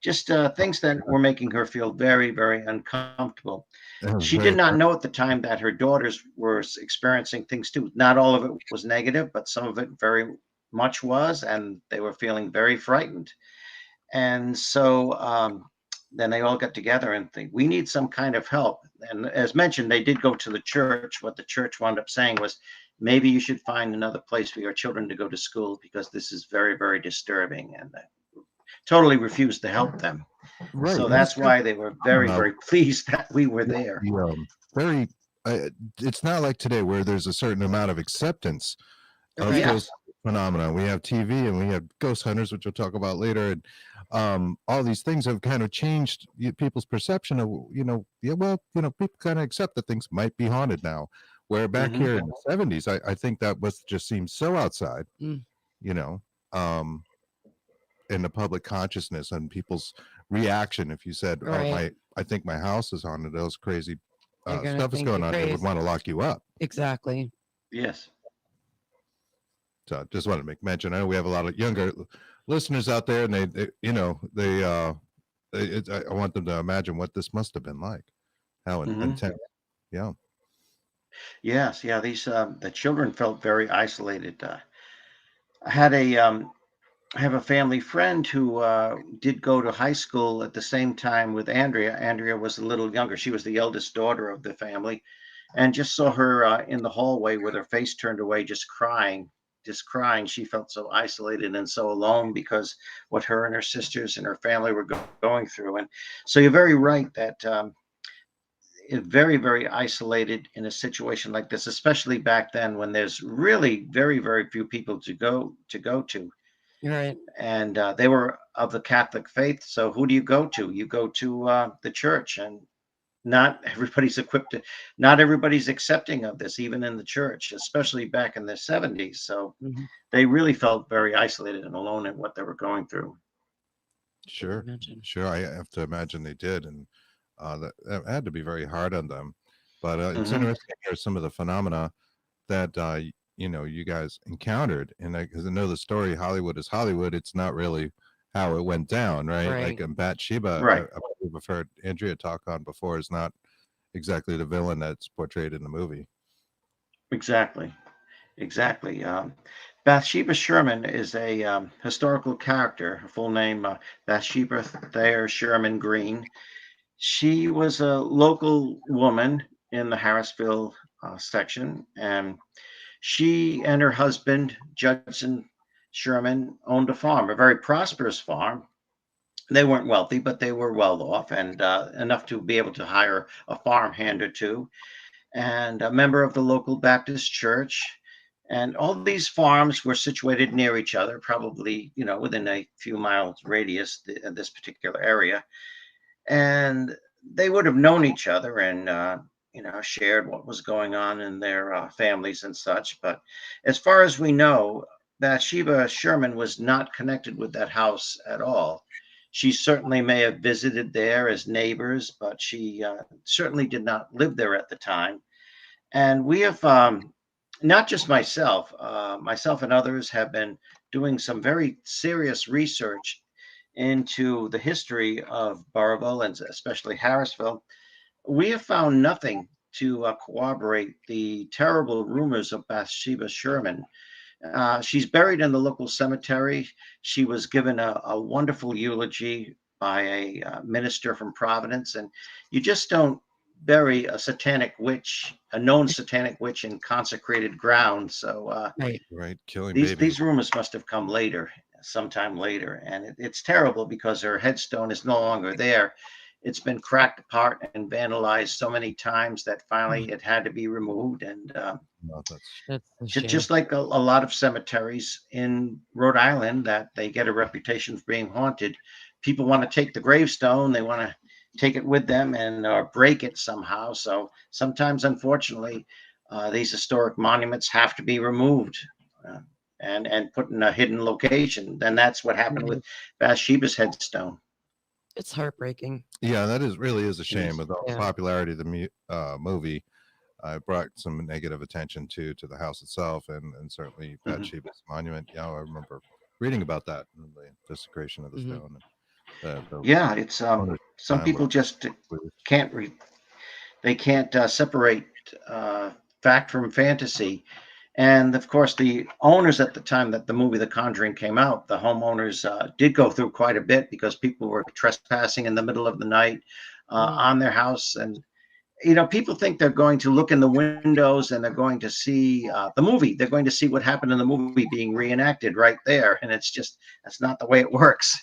S8: Just things that were making her feel very, very uncomfortable.
S1: That was
S8: She did
S1: very
S8: not know at the time that her daughters were experiencing things too. Not all of it was negative, but some of it very much was, and they were feeling very frightened. And so then they all got together and think, we need some kind of help. And as mentioned, they did go to the church. What the church wound up saying was, maybe you should find another place for your children to go to school because this is very, very disturbing. And totally refused to help them.
S1: right.
S8: So
S1: And
S8: that's why they were very, very pleased that we were there.
S1: very. It's not like today where there's a certain amount of acceptance of
S2: Right.
S1: ghost phenomena. We have TV and we have ghost hunters, which we'll talk about later, and all these things have kind of changed people's perception of, people kind of accept that things might be haunted now. Where back here in the 70s, I think that was just seemed so outside,
S2: Mm.
S1: In the public consciousness and people's reaction. If you said,
S2: Right.
S1: I think my house is haunted, those crazy
S2: They're gonna
S1: stuff is
S2: think
S1: going
S2: you're
S1: on, they would
S2: crazy.
S1: want to lock you up.
S2: Exactly.
S8: Yes.
S1: So just wanted to make mention. I know we have a lot of younger listeners out there, and I want them to imagine what this must have been like. How intense. Yeah.
S8: Yes. Yeah. These the children felt very isolated. I had a I have a family friend who did go to high school at the same time with Andrea. Andrea was a little younger. She was the eldest daughter of the family, and just saw her in the hallway with her face turned away, just crying, just crying. She felt so isolated and so alone because what her and her sisters and her family were going through. And so you're very right that very, very isolated in a situation like this, especially back then when there's really very, very few people to go to.
S2: You're right.
S8: And they were of the Catholic faith. So who do you go to? You go to the church, and not everybody's equipped to, not everybody's accepting of this, even in the church, especially back in the 70s. So
S2: Hmm.
S8: they really felt very isolated and alone in what they were going through.
S1: Sure,
S2: Imagine.
S1: sure. I have to imagine they did, and that had to be very hard on them. But it's
S8: Hmm.
S1: interesting to hear some of the phenomena that you guys encountered, and because I know the story, Hollywood is Hollywood. It's not really how it went down, right? Like
S2: Right.
S1: in Bathsheba,
S8: Right.
S1: I believe I've heard Andrea talk on before, is not exactly the villain that's portrayed in the movie.
S8: Exactly. Exactly. Bathsheba Sherman is a historical character. Her full name, Bathsheba Thayer Sherman Green. She was a local woman in the Harrisville section, and she and her husband, Judson Sherman, owned a farm, a very prosperous farm. They weren't wealthy, but they were well off and enough to be able to hire a farmhand or two, and a member of the local Baptist church. And all these farms were situated near each other, probably, within a few miles radius, this particular area. And they would have known each other and, shared what was going on in their families and such. But as far as we know, Bathsheba Sherman was not connected with that house at all. She certainly may have visited there as neighbors, but she certainly did not live there at the time. And we have, not just myself and others have been doing some very serious research into the history of Burrillville and especially Harrisville. We have found nothing to corroborate the terrible rumors of Bathsheba Sherman. She's buried in the local cemetery. She was given a wonderful eulogy by a minister from Providence, and you just don't bury a satanic witch, a known satanic witch, in consecrated ground. So
S2: Right.
S1: Right, killing
S8: these
S1: babies.
S8: these rumors must have come later, sometime later, and it's terrible because her headstone is no longer there. It's been cracked apart and vandalized so many times that finally it had to be removed. And
S1: No, that's
S2: That's a shame.
S8: just like a lot of cemeteries in Rhode Island that they get a reputation for being haunted, people want to take the gravestone, they want to take it with them and break it somehow. So sometimes, unfortunately, these historic monuments have to be removed uh, and put in a hidden location. Then that's what happened with
S2: Mhm.
S8: Bathsheba's headstone.
S2: It's heartbreaking.
S1: yeah, that is really is a
S8: It
S1: shame
S8: is.
S1: with all the
S2: Yeah.
S1: popularity of the movie. Brought some negative attention to the house itself, and certainly
S8: Mhm.
S1: Bathsheba's monument. Yeah, I remember reading about that and the desecration of the
S2: Mhm.
S1: stone. And the
S8: Yeah, it's
S1: owners at the
S8: some
S1: time were
S8: people just
S1: pleased.
S8: can't they can't separate uh, fact from fantasy. And of course, the owners at the time that the movie The Conjuring came out, the homeowners did go through quite a bit because people were trespassing in the middle of the night
S2: Mm.
S8: on their house. And, people think they're going to look in the windows and they're going to see the movie. They're going to see what happened in the movie being reenacted right there. And that's not the way it works.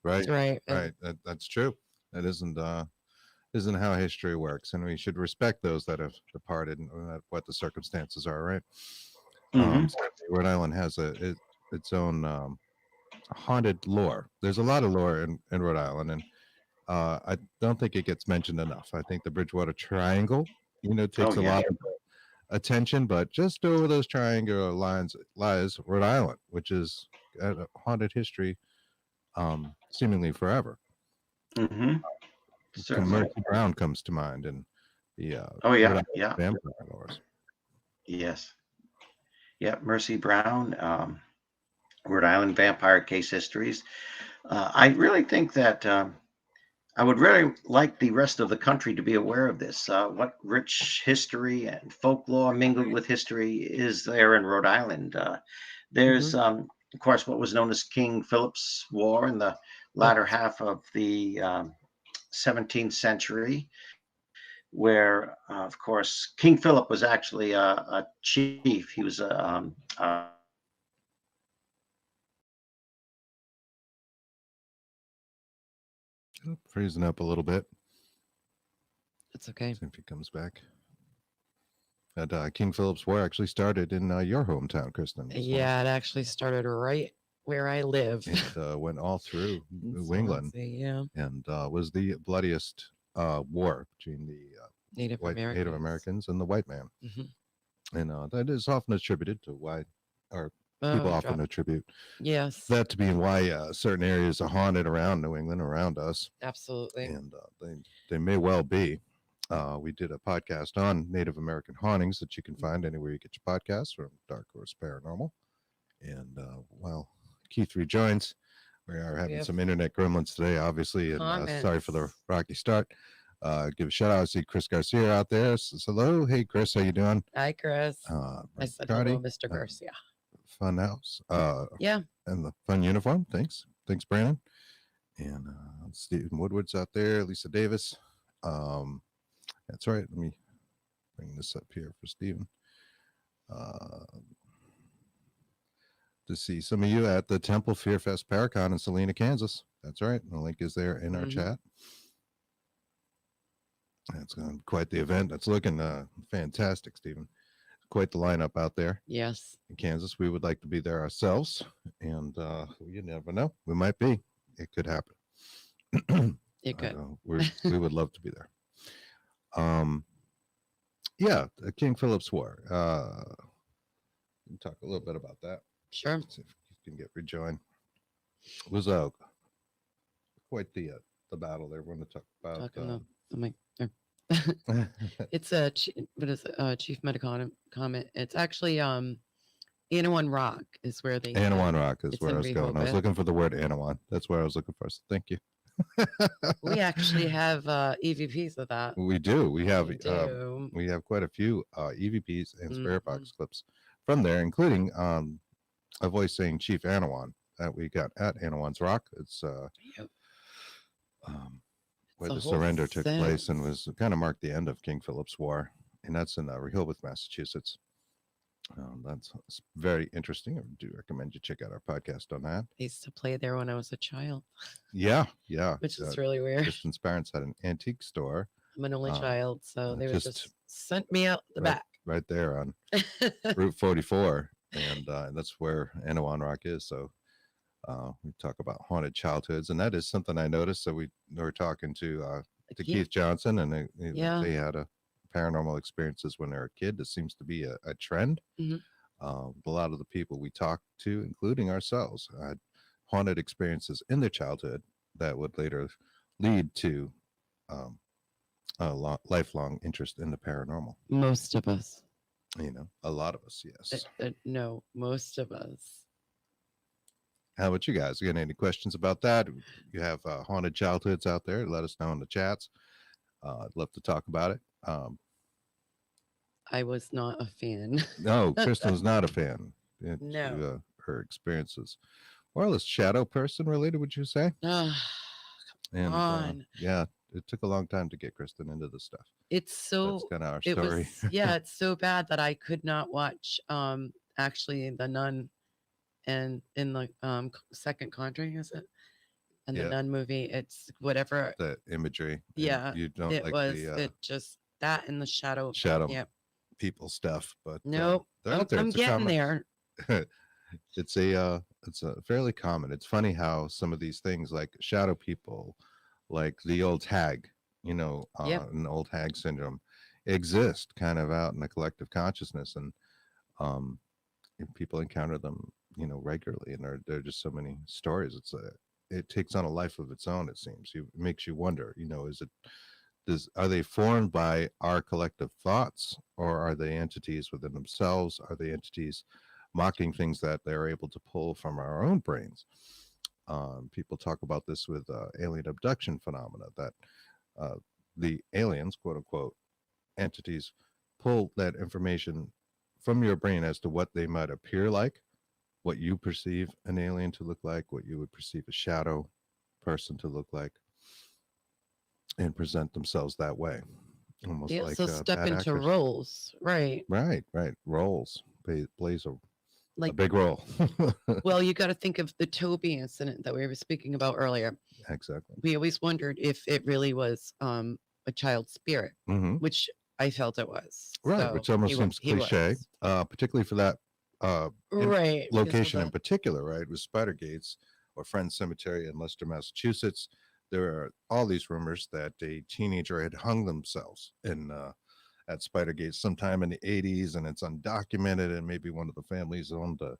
S1: Right,
S2: Right.
S1: right. That's true. That isn't how history works, and we should respect those that have departed and what the circumstances are. Right.
S8: Hmm.
S1: Certainly Rhode Island has its own haunted lore. There's a lot of lore in Rhode Island, and I don't think it gets mentioned enough. I think the Bridgewater Triangle,
S8: Oh,
S1: takes a
S8: yeah.
S1: lot of attention, but just over those triangular lines lies Rhode Island, which is a haunted history, seemingly forever.
S8: Hmm. Certainly.
S1: Mercy Brown comes to mind, and the
S8: Oh,
S1: Rhode
S8: yeah.
S1: Island
S8: Yeah.
S1: vampire lores.
S8: Yes. Yeah. Mercy Brown, Rhode Island vampire case histories. I really think that I would really like the rest of the country to be aware of this. What rich history and folklore mingled with history is there in Rhode Island?
S2: Mhm.
S8: There's of course, what was known as King Philip's War in the latter half of the 17th century, where, of course, King Philip was actually a chief. He was a
S1: Freezing up a little bit.
S2: It's okay.
S1: See if he comes back. But King Philip's War actually started in your hometown, Kristen. as well.
S2: Yeah, it actually started right where I live.
S1: It went all through
S2: in
S1: New England
S2: Swansea, yeah.
S1: and was the bloodiest war between the
S2: Native Americans.
S1: Native Americans and the white man.
S2: Mhm.
S1: And that is often attributed to why, or people
S2: Oh,
S1: often
S2: drop-
S1: attribute
S2: Yes,
S1: that to being why certain areas are haunted around New England, around us.
S2: absolutely.
S1: And they may well be. We did a podcast on Native American hauntings that you can find anywhere you get your podcasts from Dark Horse Paranormal. And while Keith rejoins, we are having
S2: have
S1: some internet gremlins today, obviously, and sorry for the
S2: comments.
S1: rocky start. Give a shout out. I see Chris Garcia out there. Says hello. Hey, Chris, how you doing?
S2: Hi, Chris.
S1: Uh,
S2: I said
S1: Cardi,
S2: hello, Mr. Garcia.
S1: Fun house.
S2: Yeah,
S1: And the fun uniform. Thanks, Brandon. And Stephen Woodward's out there. Lisa Davis. That's right. Let me bring this up here for Stephen. To see some of you at the Temple Fear Fest Paracon in Salina, Kansas. That's right. The link is there in our
S2: Mhm.
S1: chat. That's going to be quite the event. That's looking fantastic, Stephen. Quite the lineup out there
S2: yes.
S1: in Kansas. We would like to be there ourselves, and you never know. We might be. It could happen.
S2: It could.
S1: We would love to be there. Yeah, the King Philip's War. We can talk a little bit about that.
S2: Sure.
S1: See if you can get rejoined. It was quite the battle there. We're going to talk about.
S2: Talking the mic there. It's what is it? Chief Medicament. It's actually Anawan Rock is where they
S1: Anawan Rock is
S2: it's
S1: where
S2: in
S1: I was going. I was
S2: Rehoboth.
S1: looking for the word Anawan. That's where I was looking for. So thank you.
S2: We actually have EVPs of that.
S1: We do. We have
S2: We do.
S1: we have quite a few EVPs and Spirit Box
S2: Mhm.
S1: clips from there, including a voice saying Chief Anawan that we got at Anawan's Rock. It's
S2: Yep.
S1: where
S2: a
S1: the
S2: whole
S1: surrender took place and
S2: sense.
S1: was kind of marked the end of King Philip's War, and that's in Rehoboth, Massachusetts. That's very interesting. I do recommend you check out our podcast on that.
S2: I used to play there when I was a child,
S1: Yeah.
S2: which is really weird.
S1: Kristen's parents had an antique store
S2: I'm an only child, so they would
S1: just
S2: just send me out the
S1: right, right there on
S2: back.
S1: Route 44, and that's where Anawan Rock is. So we talk about haunted childhoods, and that is something I noticed. So we were talking to Keith Johnson, and they had paranormal experiences when they were a kid. This seems to be a trend.
S2: Mhm.
S1: A lot of the people we talked to, including ourselves, had haunted experiences in their childhood that would later lead to a lifelong interest in the paranormal.
S2: Most of us.
S1: A lot of us, yes.
S2: No, most of us.
S1: How about you guys? You got any questions about that? You have haunted childhoods out there? Let us know in the chats. I'd love to talk about it.
S2: I was not a fan.
S1: No, Kristen was not a fan.
S2: No.
S1: Her experiences. More or less shadow person related, would you say? And
S2: on.
S1: yeah, it took a long time to get Kristen into this stuff.
S2: It's so
S1: That's kind of our
S2: it
S1: story.
S2: was yeah, it's so bad that I could not watch actually The Nun and in the second Conjuring, is it? And the
S1: Yeah.
S2: Nun movie, it's whatever.
S1: The imagery. and
S2: Yeah,
S1: you don't
S2: it
S1: like
S2: was
S1: the
S2: it just that in the shadow.
S1: shadow
S2: Yep.
S1: people stuff, but
S2: Nope.
S1: they're out there.
S2: I'm
S1: It's a
S2: getting
S1: common-
S2: there.
S1: it's a fairly common. It's funny how some of these things like shadow people, like the old hag,
S2: Yep.
S1: an old hag syndrome, exist kind of out in the collective consciousness, and people encounter them, regularly, and there are just so many stories. It takes on a life of its own. It seems. It makes you wonder. Are they formed by our collective thoughts, or are they entities within themselves? Are they entities mocking things that they're able to pull from our own brains? People talk about this with alien abduction phenomena, that the aliens, quote unquote, entities pull that information from your brain as to what they might appear like, what you perceive an alien to look like, what you would perceive a shadow person to look like, and present themselves that way, almost
S2: They
S1: like
S2: also step
S1: bad
S2: into
S1: actors.
S2: roles, right?
S1: Right, right. Roles plays a
S2: Like,
S1: big role.
S2: well, you got to think of the Toby incident that we were speaking about earlier.
S1: Exactly.
S2: We always wondered if it really was a child spirit,
S1: Hmm.
S2: which I felt it was.
S1: Right,
S2: So
S1: which almost
S2: he
S1: seems cliche,
S2: was.
S1: particularly for that
S2: Right. because of
S1: location in
S2: the-
S1: particular, right? With Spider Gates or Friends Cemetery in Leicester, Massachusetts. There are all these rumors that a teenager had hung themselves in at Spider Gates sometime in the 80s, and it's undocumented. And maybe one of the families owned the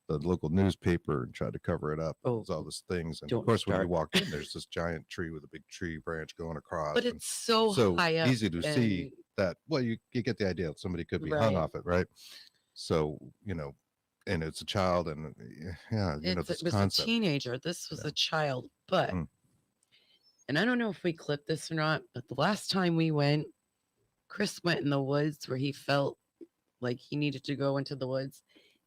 S1: local newspaper and tried to cover it up.
S2: Oh,
S1: There's all these things, and of
S2: don't
S1: course, when you
S2: start.
S1: walk in, there's this giant tree with a big tree branch going across,
S2: But
S1: and
S2: it's so
S1: so
S2: high up.
S1: easy to see that. Well, you get the idea. Somebody could be hung
S2: Right.
S1: off it, right? So and it's a child, and yeah,
S2: It
S1: this
S2: was
S1: concept.
S2: a teenager. This was
S1: Yeah.
S2: a child. But,
S1: Mm.
S2: and I don't know if we clipped this or not, but the last time we went, Chris went in the woods where he felt like he needed to go into the woods.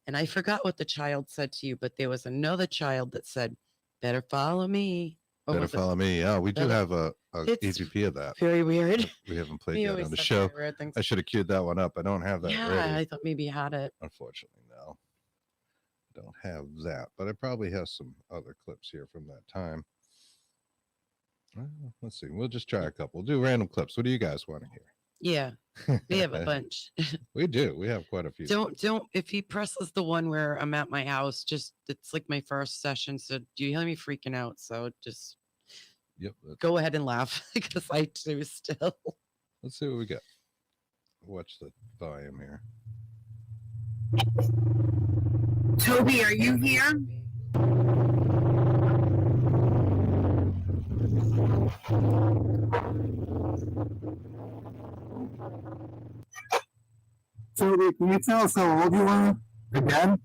S2: And I forgot what the child said to you, but there was another child that said, better follow me. Or
S1: Better
S2: was it
S1: follow me. Yeah, we do
S2: better-
S1: have a
S2: It's
S1: EVP of that.
S2: very weird?
S1: but we haven't played
S2: We
S1: that
S2: always
S1: on the
S2: said
S1: show.
S2: very weird things.
S1: I should have queued that one up. I don't have that
S2: Yeah,
S1: ready.
S2: I thought maybe you had it.
S1: Unfortunately, no. I don't have that, but I probably have some other clips here from that time. Let's see. We'll just try a couple. We'll do random clips. What do you guys want to hear?
S2: Yeah, we have a bunch.
S1: We do. We have quite a few.
S2: Don't if he presses the one where I'm at my house, just it's like my first session. So do you hear me freaking out? So just
S1: Yep.
S2: go ahead and laugh because I do still.
S1: Let's see what we got. Watch the volume here.
S5: Toby, are you here?
S6: Toby, can you tell us how old you are? Again?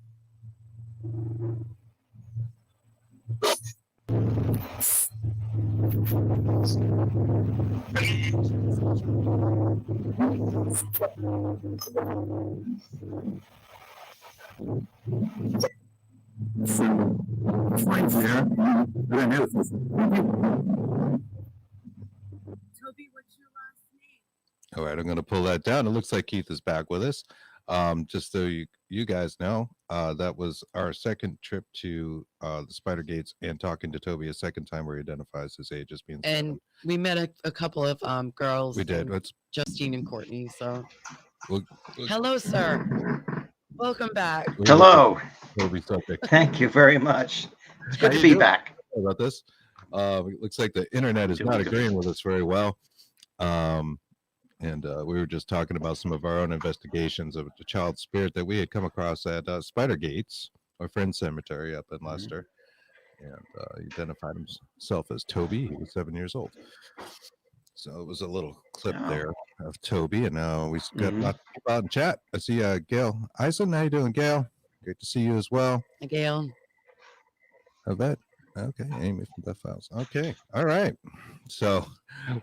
S6: Friends here.
S5: Toby, what's your last name?
S1: All right, I'm going to pull that down. It looks like Keith is back with us. Just so you guys know, that was our second trip to the Spider Gates and talking to Toby a second time where he identifies his age as being
S2: And
S1: 7.
S2: we met a couple of girls.
S1: We did.
S2: named
S1: Let's
S2: Justine and Courtney. So
S1: we'll
S2: hello, sir. Welcome back.
S8: Hello.
S1: Toby subject.
S8: Thank you very much. It's good
S1: How
S8: to
S1: you
S8: be
S1: doing?
S8: back.
S1: Sorry about this. It looks like the internet is
S8: Doing
S1: not
S8: good.
S1: agreeing with us very well. And we were just talking about some of our own investigations of the child spirit that we had come across at Spider Gates, our friend's cemetery up in Leicester. And he identified himself as Toby. He was 7 years old. So it was a little clip
S8: Oh.
S1: there of Toby. And now we got
S8: Mhm.
S1: lots of people out in chat. I see Gail Eisen. How you doing, Gail? Great to see you as well.
S2: Gail.
S1: I bet. Okay, Amy from Death Files. Okay, all right. So,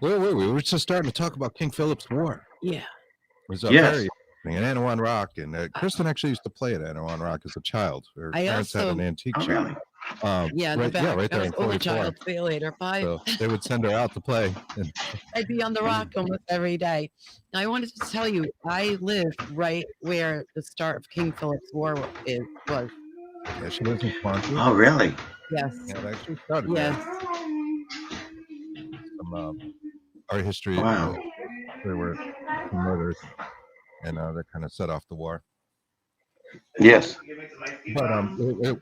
S1: where were we? We were just starting to talk about King Philip's War.
S2: Yeah.
S1: It was
S8: Yes.
S1: very interesting. And Anawan Rock, and Kristen actually used to play at Anawan Rock as a child. Her
S2: I
S1: parents had an
S2: also-
S1: antique
S8: Oh,
S1: shop.
S8: really?
S2: Yeah, in the
S1: right,
S2: back.
S1: yeah, right
S2: I
S1: there
S2: was
S1: in
S2: only
S1: 44.
S2: child. See you later. Bye.
S1: So they would send her out to play. And
S2: I'd be on the rock almost every day. Now, I wanted to tell you, I lived right where the start of King Philip's War was.
S1: yeah, she lives in Swansea.
S8: Oh, really?
S2: Yes.
S1: Yeah, it actually started
S2: Yes.
S1: there. Some art history.
S8: Wow.
S1: There were some murders, and that kind of set off the war.
S8: Yes.
S1: But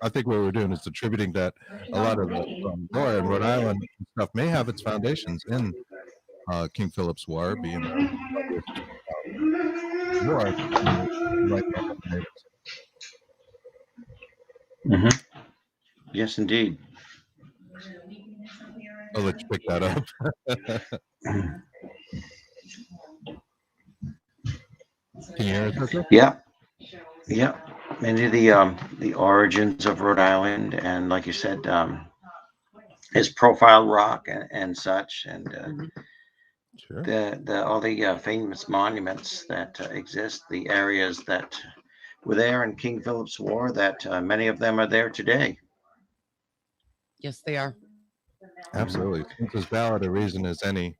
S1: I think what we're doing is attributing that a lot of the war in Rhode Island and stuff may have its foundations in King Philip's War, being war. Right.
S8: Hmm. Yes, indeed.
S1: I'll let you pick that up. Can you hear us? Okay?
S8: Yeah. Yeah. Many of the origins of Rhode Island, and like you said, his profile rock and such, and
S1: Sure.
S8: the all the famous monuments that exist, the areas that were there in King Philip's War, that many of them are there today.
S2: Yes, they are.
S1: Absolutely. Seems as valid a reason as any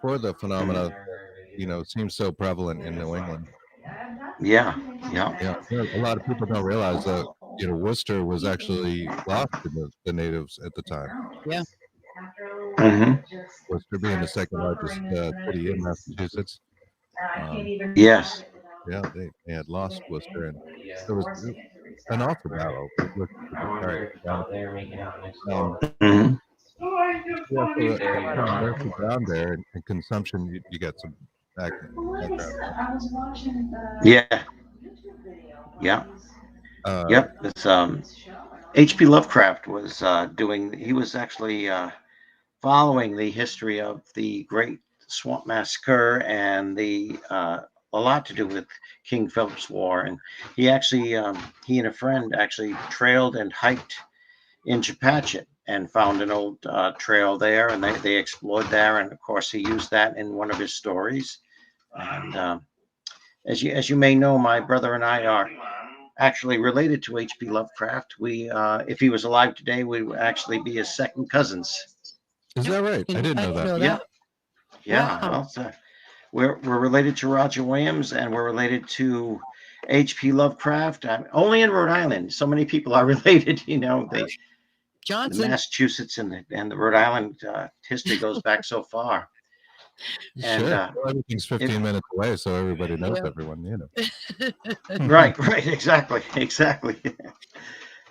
S1: for the phenomena that, seems so prevalent in New England.
S8: Yeah, yeah.
S1: Yeah, a lot of people don't realize that, Worcester was actually lost to the natives at the time.
S2: Yeah.
S8: hmm
S1: Worcester being the second largest city in Massachusetts.
S8: Yes.
S1: Yeah, they had lost Worcester, and it was an awful battle. Worcester was carried down.
S8: hmm
S1: Yeah, so Mercy Brown there and consumption, you got some background.
S8: Yeah, yeah,
S1: Uh,
S8: yep. It's H.P. Lovecraft was he was actually following the history of the Great Swamp Massacre and a lot to do with King Philip's War, and he and a friend actually trailed and hiked in Chepachet and found an old trail there, and they explored there, and of course he used that in one of his stories. And as you may know, my brother and I are actually related to H.P. Lovecraft. We, if he was alive today, we would actually be his second cousins.
S1: is that right? I didn't know that.
S8: Yeah, yeah.
S2: Wow.
S8: Well, so we're related to Roger Williams, and we're related to H.P. Lovecraft. Only in Rhode Island, so many people are related. The
S2: Johnson.
S8: Massachusetts and the Rhode Island history goes back so far. And
S1: Sure. Well, everything's 15 minutes away, so everybody knows
S2: Yeah.
S1: everyone.
S8: right, exactly.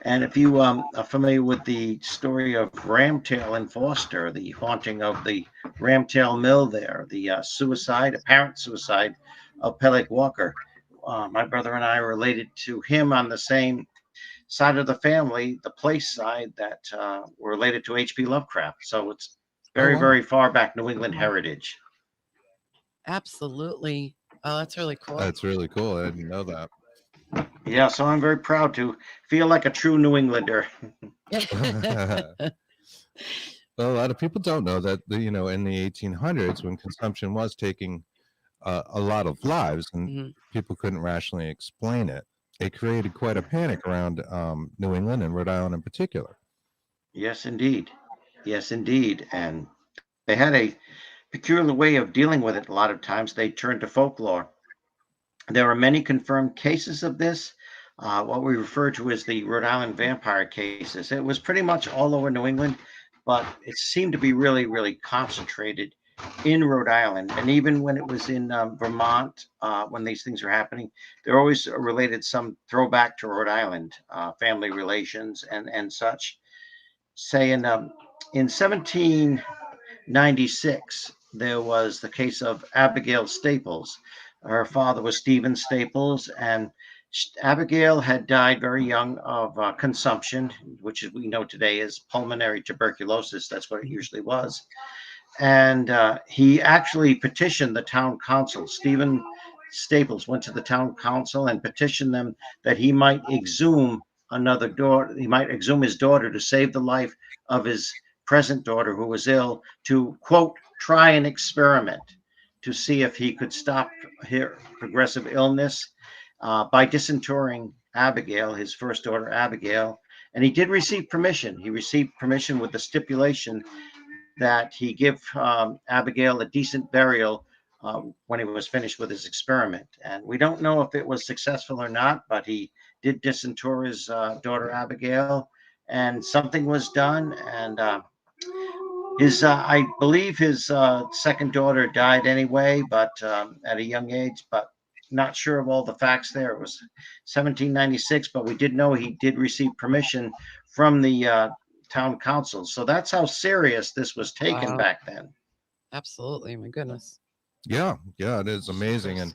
S8: And if you are familiar with the story of Ramtail and Foster, the haunting of the Ramtail Mill there, the apparent suicide of Peleg Walker, my brother and I are related to him on the same side of the family, the place side, that were related to H.P. Lovecraft. So it's very,
S1: wow.
S8: very far back New England heritage.
S2: Absolutely. Oh, that's really cool.
S1: That's really cool. I didn't know that.
S8: Yeah, so I'm very proud to feel like a true New Englander.
S1: Well, a lot of people don't know that, in the 1800s, when consumption was taking a lot of lives and people couldn't rationally explain it, it created quite a panic around New England and Rhode Island in particular.
S8: Yes, indeed. Yes, indeed. And they had a peculiar way of dealing with it. A lot of times they turned to folklore. There are many confirmed cases of this, what we refer to as the Rhode Island vampire cases. It was pretty much all over New England, but it seemed to be really, really concentrated in Rhode Island. And even when it was in Vermont, when these things are happening, they're always related some throwback to Rhode Island, family relations and such. Say in 1796, there was the case of Abigail Staples. Her father was Stephen Staples, and Abigail had died very young of consumption, which we know today is pulmonary tuberculosis. That's what it usually was. And he actually petitioned the town council. Stephen Staples went to the town council and petitioned them that he might exhume another daughter. He might exhume his daughter to save the life of his present daughter, who was ill, to, quote, try an experiment to see if he could stop her progressive illness by dysenterying Abigail, his first daughter, Abigail. And he did receive permission. He received permission with the stipulation that he give Abigail a decent burial when he was finished with his experiment. And we don't know if it was successful or not, but he did disinter his daughter, Abigail, and something was done. And I believe his second daughter died anyway, but at a young age, but not sure of all the facts there. It was 1796, but we did know he did receive permission from the town council. So that's how serious this was taken
S2: Wow.
S8: back then.
S2: Absolutely. My goodness.
S1: Yeah, it is amazing. And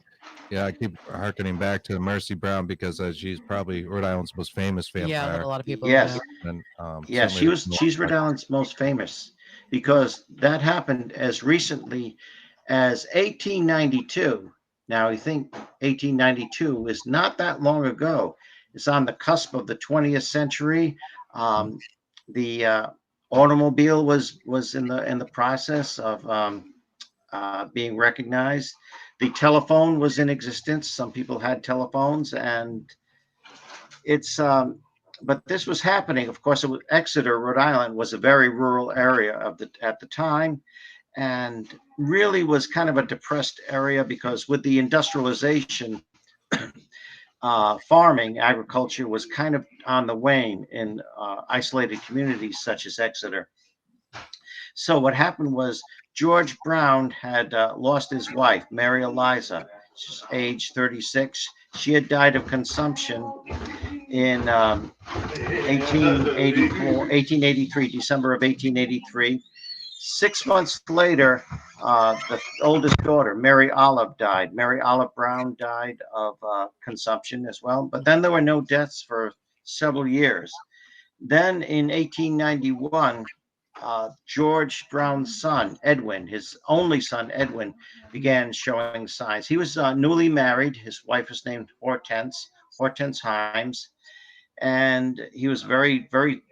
S1: yeah, I keep harkening back to Mercy Brown because she's probably Rhode Island's most famous vampire.
S2: Yeah, that a lot of people
S8: Yes.
S2: know.
S1: And
S8: Yeah,
S1: certainly
S8: she's Rhode Island's most famous, because that happened as recently as 1892. Now, I think 1892 is not that long ago. It's on the cusp of the 20th century. The automobile was in the process of being recognized. The telephone was in existence. Some people had telephones, and it's but this was happening. Of course, it was Exeter, Rhode Island, was a very rural area at the time, and really was kind of a depressed area because with the industrialization, farming, agriculture was kind of on the wane in isolated communities such as Exeter. So what happened was George Brown had lost his wife, Mary Eliza. She's age 36. She had died of consumption in 1883, December of 1883. 6 months later, the oldest daughter, Mary Olive, died. Mary Olive Brown died of consumption as well. But then there were no deaths for several years. Then in 1891, George Brown's son, Edwin, his only son, Edwin, began showing signs. He was newly married. His wife was named Hortense Himes. And he was very, very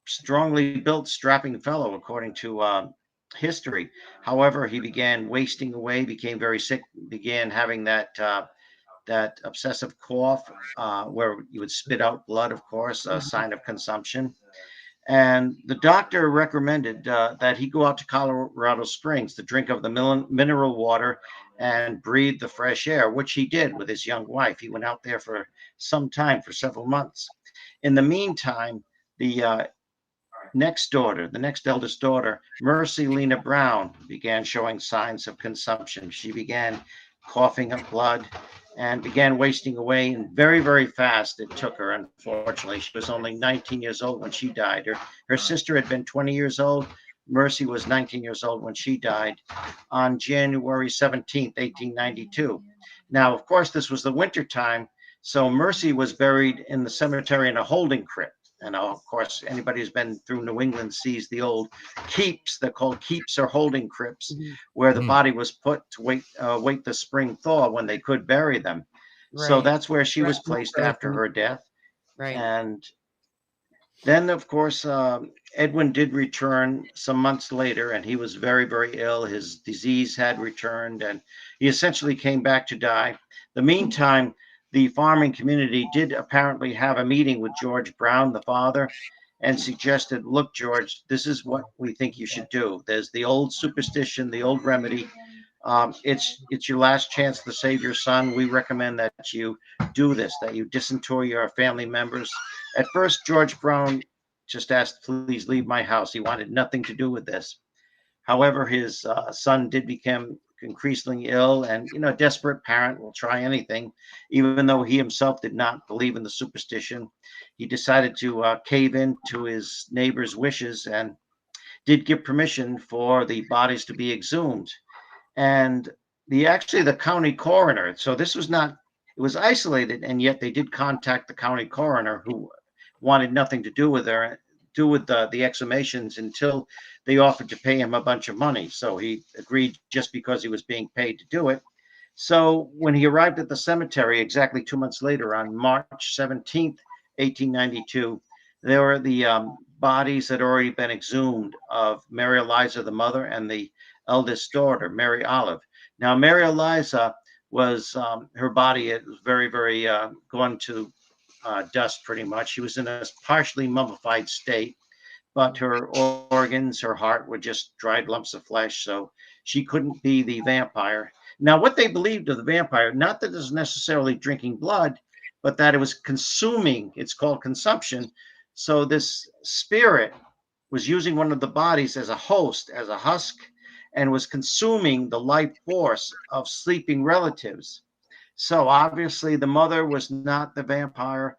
S8: strongly built, strapping fellow, according to history. However, he began wasting away, became very sick, began having that obsessive cough where you would spit out blood, of course, a sign of consumption. And the doctor recommended that he go out to Colorado Springs to drink of the mineral water and breathe the fresh air, which he did with his young wife. He went out there for some time, for several months. In the meantime, the the next eldest daughter, Mercy Lena Brown, began showing signs of consumption. She began coughing up blood and began wasting away, and very, very fast it took her. Unfortunately, she was only 19 years old when she died. Her sister had been 20 years old. Mercy was 19 years old when she died on January 17th, 1892. Now, of course, this was the winter time, so Mercy was buried in the cemetery in a holding crypt. And of course, anybody who's been through New England sees the old keeps. They're called keeps or holding crypts, where the body was put to wait the spring thaw when they could bury them. So
S2: Right.
S8: that's where she was placed after her death.
S2: Right.
S8: And then, of course, Edwin did return some months later, and he was very, very ill. His disease had returned, and he essentially came back to die. The meantime, the farming community did apparently have a meeting with George Brown, the father, and suggested, look, George, this is what we think you should do. There's the old superstition, the old remedy. It's your last chance to save your son. We recommend that you do this, that you disinter your family members. At first, George Brown just asked, please leave my house. He wanted nothing to do with this. However, his son did become increasingly ill, and a desperate parent will try anything. Even though he himself did not believe in the superstition, he decided to cave in to his neighbor's wishes and did give permission for the bodies to be exhumed. And the county coroner, so this was not, it was isolated, and yet they did contact the county coroner, who wanted nothing to do with the exhumations until they offered to pay him a bunch of money. So he agreed just because he was being paid to do it. So when he arrived at the cemetery exactly 2 months later, on March 17th, 1892, there were the bodies that had already been exhumed of Mary Eliza, the mother, and the eldest daughter, Mary Olive. Now, Mary Eliza was, her body was very, very gone to dust pretty much. She was in a partially mummified state, but her organs, her heart were just dried lumps of flesh, so she couldn't be the vampire. Now, what they believed of the vampire, not that it was necessarily drinking blood, but that it was consuming. It's called consumption. So this spirit was using one of the bodies as a host, as a husk, and was consuming the life force of sleeping relatives. So obviously the mother was not the vampire.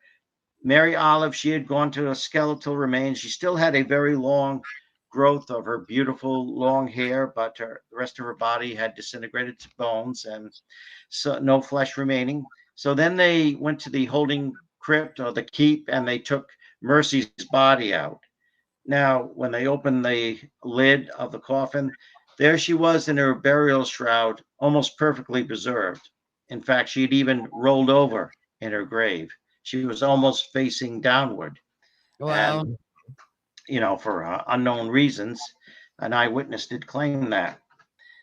S8: Mary Olive, she had gone to a skeletal remains. She still had a very long growth of her beautiful long hair, but the rest of her body had disintegrated to bones, and so no flesh remaining. So then they went to the holding crypt, or the keep, and they took Mercy's body out. Now, when they opened the lid of the coffin, there she was in her burial shroud, almost perfectly preserved. In fact, she had even rolled over in her grave. She was almost facing downward.
S2: Wow.
S8: And, for unknown reasons, an eyewitness did claim that.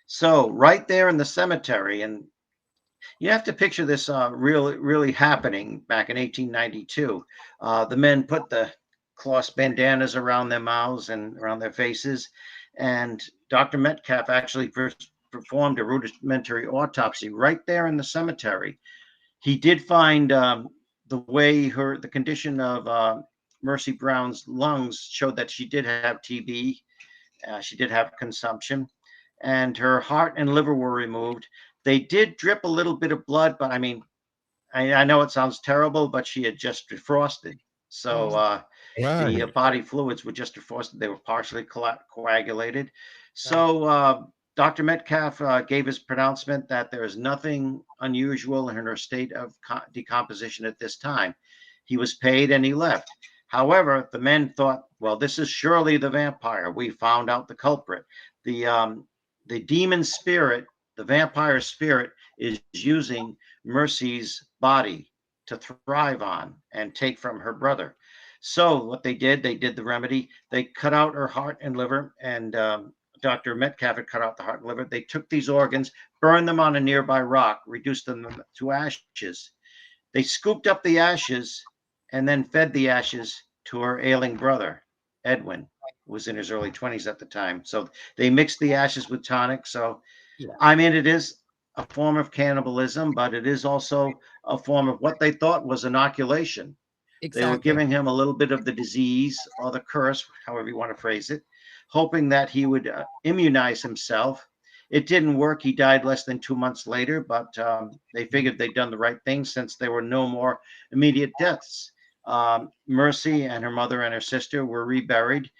S8: So right there in the cemetery, and You have to picture this really happening back in 1892. The men put the cloth bandanas around their mouths and around their faces, and Dr. Metcalf actually performed a rudimentary autopsy right there in the cemetery. He did find the condition of Mercy Brown's lungs showed that she did have TB. She did have consumption, and her heart and liver were removed. They did drip a little bit of blood, but I mean, I know it sounds terrible, but she had just defrosted. So the
S1: Right.
S8: body fluids were just defrosted. They were partially coagulated. So Dr. Metcalf gave his pronouncement that there is nothing unusual in her state of decomposition at this time. He was paid and he left. However, the men thought, well, this is surely the vampire. We found out the culprit. The demon spirit, the vampire spirit, is using Mercy's body to thrive on and take from her brother. So what they did the remedy. They cut out her heart and liver, and Dr. Metcalf had cut out the heart and liver. They took these organs, burned them on a nearby rock, reduced them to ashes. They scooped up the ashes and then fed the ashes to her ailing brother, Edwin, who was in his early 20s at the time. So they mixed the ashes with tonic. So,
S2: Yeah.
S8: I mean, it is a form of cannibalism, but it is also a form of what they thought was inoculation. They were
S2: Exactly.
S8: giving him a little bit of the disease or the curse, however you want to phrase it, hoping that he would immunize himself. It didn't work. He died less than 2 months later, but they figured they'd done the right thing since there were no more immediate deaths. Mercy and her mother and her sister were reburied.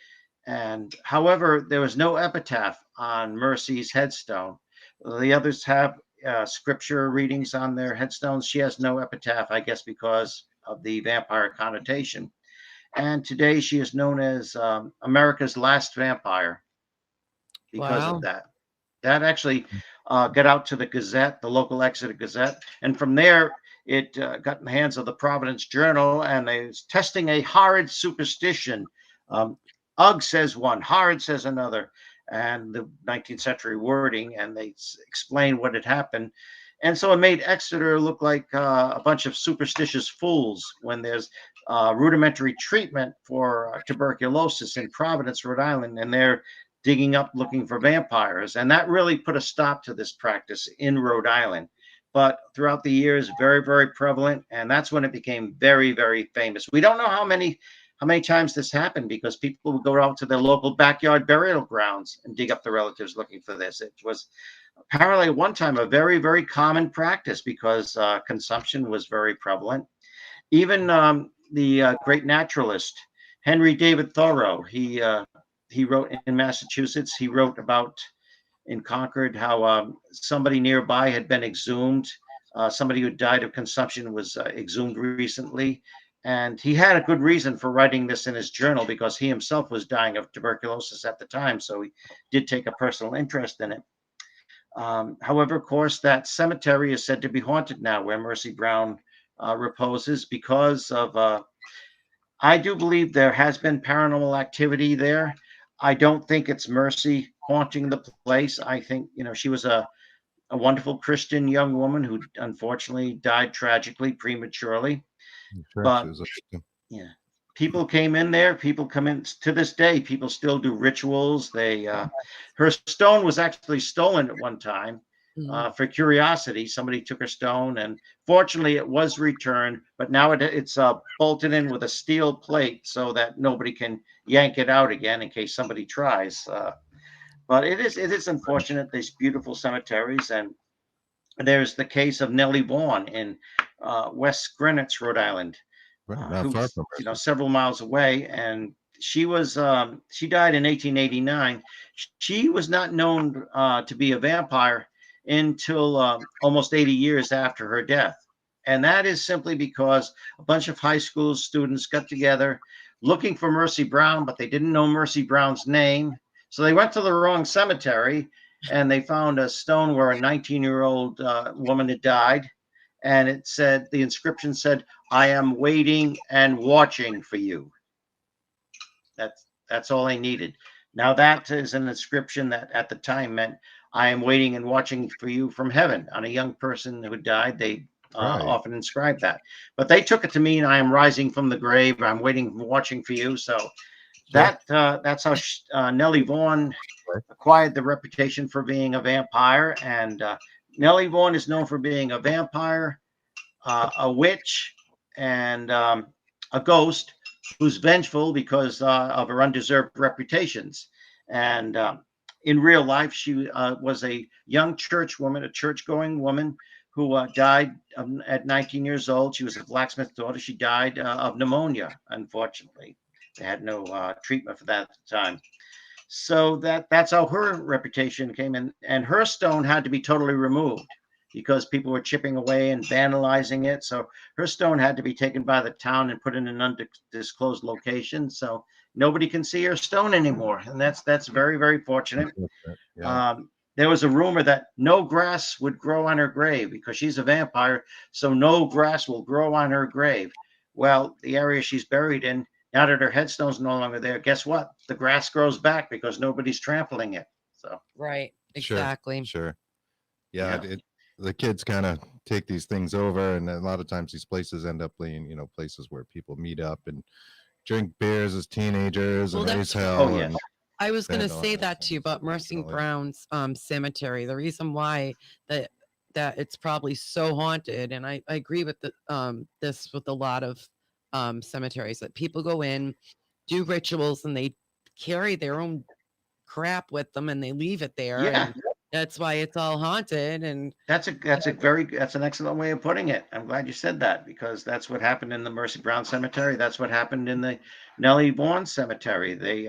S8: And however, there was no epitaph on Mercy's headstone. The others have scripture readings on their headstones. She has no epitaph, I guess, because of the vampire connotation. And today she is known as America's last vampire because
S2: Wow.
S8: of that. That actually got out to the Gazette, the local Exeter Gazette. And from there, it got in the hands of the Providence Journal, and they was testing a horrid superstition. Ugg says one, horrid says another, and the 19th century wording, and they explained what had happened. And so it made Exeter look like a bunch of superstitious fools when there's rudimentary treatment for tuberculosis in Providence, Rhode Island, and they're digging up looking for vampires. And that really put a stop to this practice in Rhode Island. But throughout the years, very, very prevalent. And that's when it became very, very famous. We don't know how many times this happened because people would go out to their local backyard burial grounds and dig up the relatives looking for this. It was apparently at one time a very, very common practice because consumption was very prevalent. Even the great naturalist Henry David Thoreau, he wrote in Massachusetts. He wrote about in Concord how somebody nearby had been exhumed. Somebody who died of consumption was exhumed recently. And he had a good reason for writing this in his journal because he himself was dying of tuberculosis at the time. So he did take a personal interest in it. However, of course, that cemetery is said to be haunted now where Mercy Brown reposes because of, I do believe there has been paranormal activity there. I don't think it's Mercy haunting the place. I think, she was a wonderful Christian young woman who unfortunately died tragically, prematurely.
S1: Sure,
S8: But
S1: she was a victim.
S8: yeah, people came in there. People come in to this day. People still do rituals. Her stone was actually stolen at one time for curiosity. Somebody took her stone, and fortunately, it was returned. But now it's bolted in with a steel plate so that nobody can yank it out again in case somebody tries. But it is unfortunate. These beautiful cemeteries, and there's the case of Nellie Vaughan in West Greenwich, Rhode Island,
S1: Right, not far
S8: who's
S1: from her.
S8: several miles away, and she died in 1889. She was not known to be a vampire until almost 80 years after her death, and that is simply because a bunch of high school students got together looking for Mercy Brown, but they didn't know Mercy Brown's name, so they went to the wrong cemetery, and they found a stone where a 19-year-old woman had died, and the inscription said, "I am waiting and watching for you." That's all they needed. Now that is an inscription that at the time meant I am waiting and watching for you from heaven. On a young person who died, they
S1: Right.
S8: often inscribed that. But they took it to mean I am rising from the grave. I'm waiting, watching for you. So
S1: Sure.
S8: that's how Nellie Vaughan acquired the reputation for being a vampire. And Nellie Vaughan is known for being a vampire, a witch, and a ghost who's vengeful because of her undeserved reputations. And in real life, she was a young church woman, a church-going woman who died at 19 years old. She was a blacksmith's daughter. She died of pneumonia, unfortunately. They had no treatment for that at the time. So that's how her reputation came in. And her stone had to be totally removed because people were chipping away and vandalizing it. So her stone had to be taken by the town and put in an undisclosed location. So nobody can see her stone anymore. And that's very, very fortunate.
S1: Yeah.
S8: There was a rumor that no grass would grow on her grave because she's a vampire. So no grass will grow on her grave. Well, the area she's buried in, now that her headstone's no longer there, guess what? The grass grows back because nobody's trampling it. So
S2: Right.
S1: Sure.
S2: Exactly.
S1: Sure. Yeah.
S8: Yeah.
S1: The kids kind of take these things over, and a lot of times these places end up being, places where people meet up and drink beers as teenagers
S2: Well,
S1: and raise
S2: that's-
S1: hell.
S8: Oh, yes.
S1: And
S2: I was going to
S1: and all
S2: say
S1: that
S2: that to you
S1: things,
S2: about Mercy
S1: unfortunately.
S2: Brown's cemetery. The reason why that it's probably so haunted, and I agree with this with a lot of cemeteries, that people go in, do rituals, and they carry their own crap with them and they leave it there.
S8: Yeah.
S2: And that's why it's all haunted. And
S8: That's an excellent way of putting it. I'm glad you said that because that's what happened in the Mercy Brown Cemetery. That's what happened in the Nellie Vaughan Cemetery. They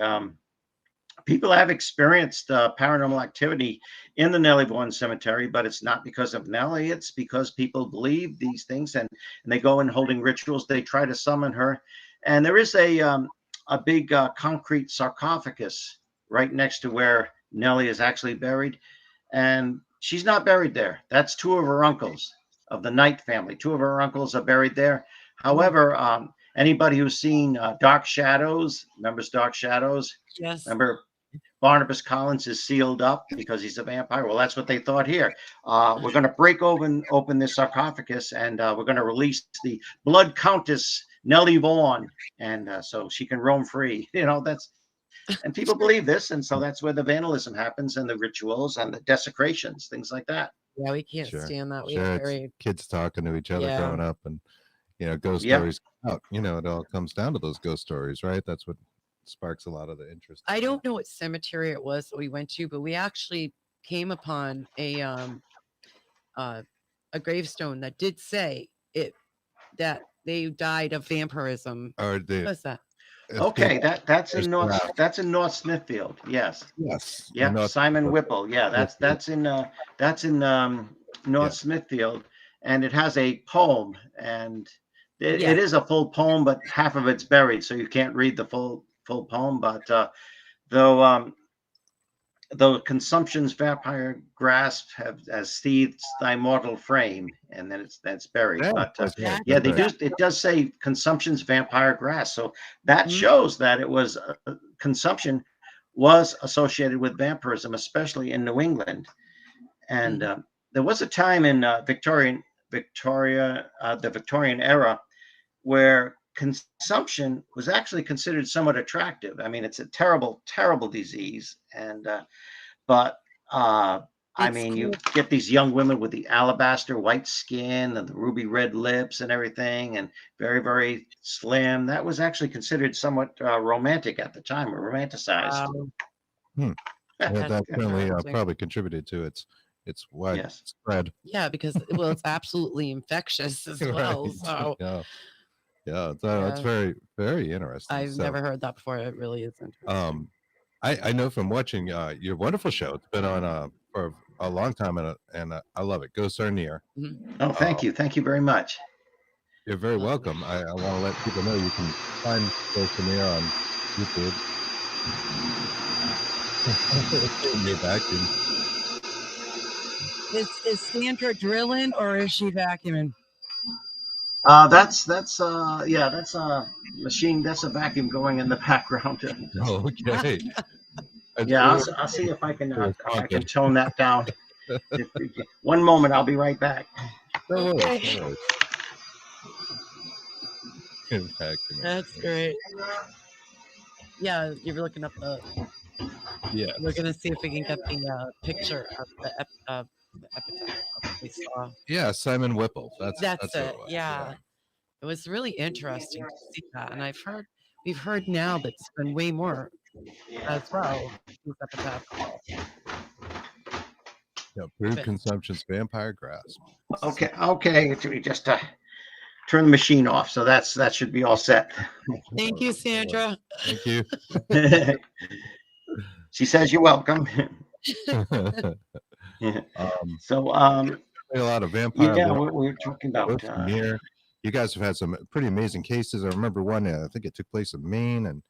S8: people have experienced paranormal activity in the Nellie Vaughan Cemetery, but it's not because of Nellie. It's because people believe these things and they go in holding rituals. They try to summon her, and there is a big concrete sarcophagus right next to where Nellie is actually buried, and she's not buried there. That's two of her uncles of the Knight family. Two of her uncles are buried there. However, anybody who's seen Dark Shadows, remembers Dark Shadows?
S2: yes,
S8: Remember Barnabas Collins is sealed up because he's a vampire. Well, that's what they thought here. We're going to break open this sarcophagus, and we're going to release the Blood Countess Nellie Vaughan, and so she can roam free. And people believe this, and so that's where the vandalism happens, and the rituals, and the desecrations, things like that.
S2: yeah, we can't
S1: Sure.
S2: stand that. We
S1: Sure.
S2: have
S1: It's
S2: very
S1: kids talking to each other
S2: Yeah.
S1: growing up, and ghost
S8: Yep.
S1: stories come out. It all comes down to those ghost stories, right? That's what sparks a lot of the interest.
S2: I don't know what cemetery it was that we went to, but we actually came upon a gravestone that did say that they died of vampirism.
S1: Or
S2: What was that?
S8: Okay, that's in
S1: There's,
S8: North Smithfield. Yes.
S1: Yes.
S8: Yeah,
S1: North
S8: Simon
S1: Smithfield.
S8: Whipple. Yeah, that's in North
S1: Yeah.
S8: Smithfield, and it has a poem, and it
S2: Yeah.
S8: is a full poem, but half of it's buried, so you can't read the full poem. But though consumption's vampire grasp has seethed thy mortal frame, and then that's buried.
S1: Yeah,
S8: But
S1: that's right,
S8: yeah,
S1: that's right.
S8: it does say consumption's vampire grasp, so that
S2: Mhm.
S8: shows that it was consumption was associated with vampirism, especially in New England. And there was a time in the Victorian era, where consumption was actually considered somewhat attractive. I mean, it's a terrible, terrible disease, and but I
S2: It's
S8: mean, you
S2: cool.
S8: get these young women with the alabaster white skin and the ruby red lips and everything, and very, very slim. That was actually considered somewhat romantic at the time, or romanticized.
S1: Yeah, that
S2: That's
S1: certainly
S2: interesting.
S1: probably contributed to its widespread.
S2: Yeah, because it's absolutely infectious as well.
S1: Right.
S2: So
S1: Yeah. So it's
S2: Yeah.
S1: very, very interesting.
S2: I've
S1: So,
S2: never heard that before. It really is interesting.
S1: I know from watching your wonderful show. It's been on for a long time, and I love it. Ghosts Are Near.
S2: Mhm.
S8: Oh, thank you very much.
S1: You're very welcome. I want to let people know you can find Ghosts Are Near on YouTube. You're vacuuming.
S2: Is Sandra drilling or is she vacuuming?
S8: That's a machine. That's a vacuum going in the background.
S1: Oh, okay.
S8: Yeah, I'll see if I can tone that down. One moment, I'll be right back.
S1: No worries,
S2: Okay.
S1: no worries. Get back to me.
S2: That's great. Yeah, you're looking up the.
S1: Yes.
S2: We're gonna see if we can get the picture of the epitaph of what we saw.
S1: Yeah, Simon Whipple. That's who
S2: it.
S1: it was.
S2: Yeah. It was really interesting to see that, and we've heard now that it's been way more as well. These epitaphs.
S1: Yeah, food
S2: But-
S1: consumption's vampire grasp.
S8: Okay. We just turn the machine off, so that should be all set.
S2: Thank you, Sandra.
S1: Thank you.
S8: She says you're welcome. So,
S1: a lot of vampire.
S8: yeah,
S1: lore,
S8: we're talking about.
S1: near. You guys have had some pretty amazing cases. I remember one. I think it took place in Maine, and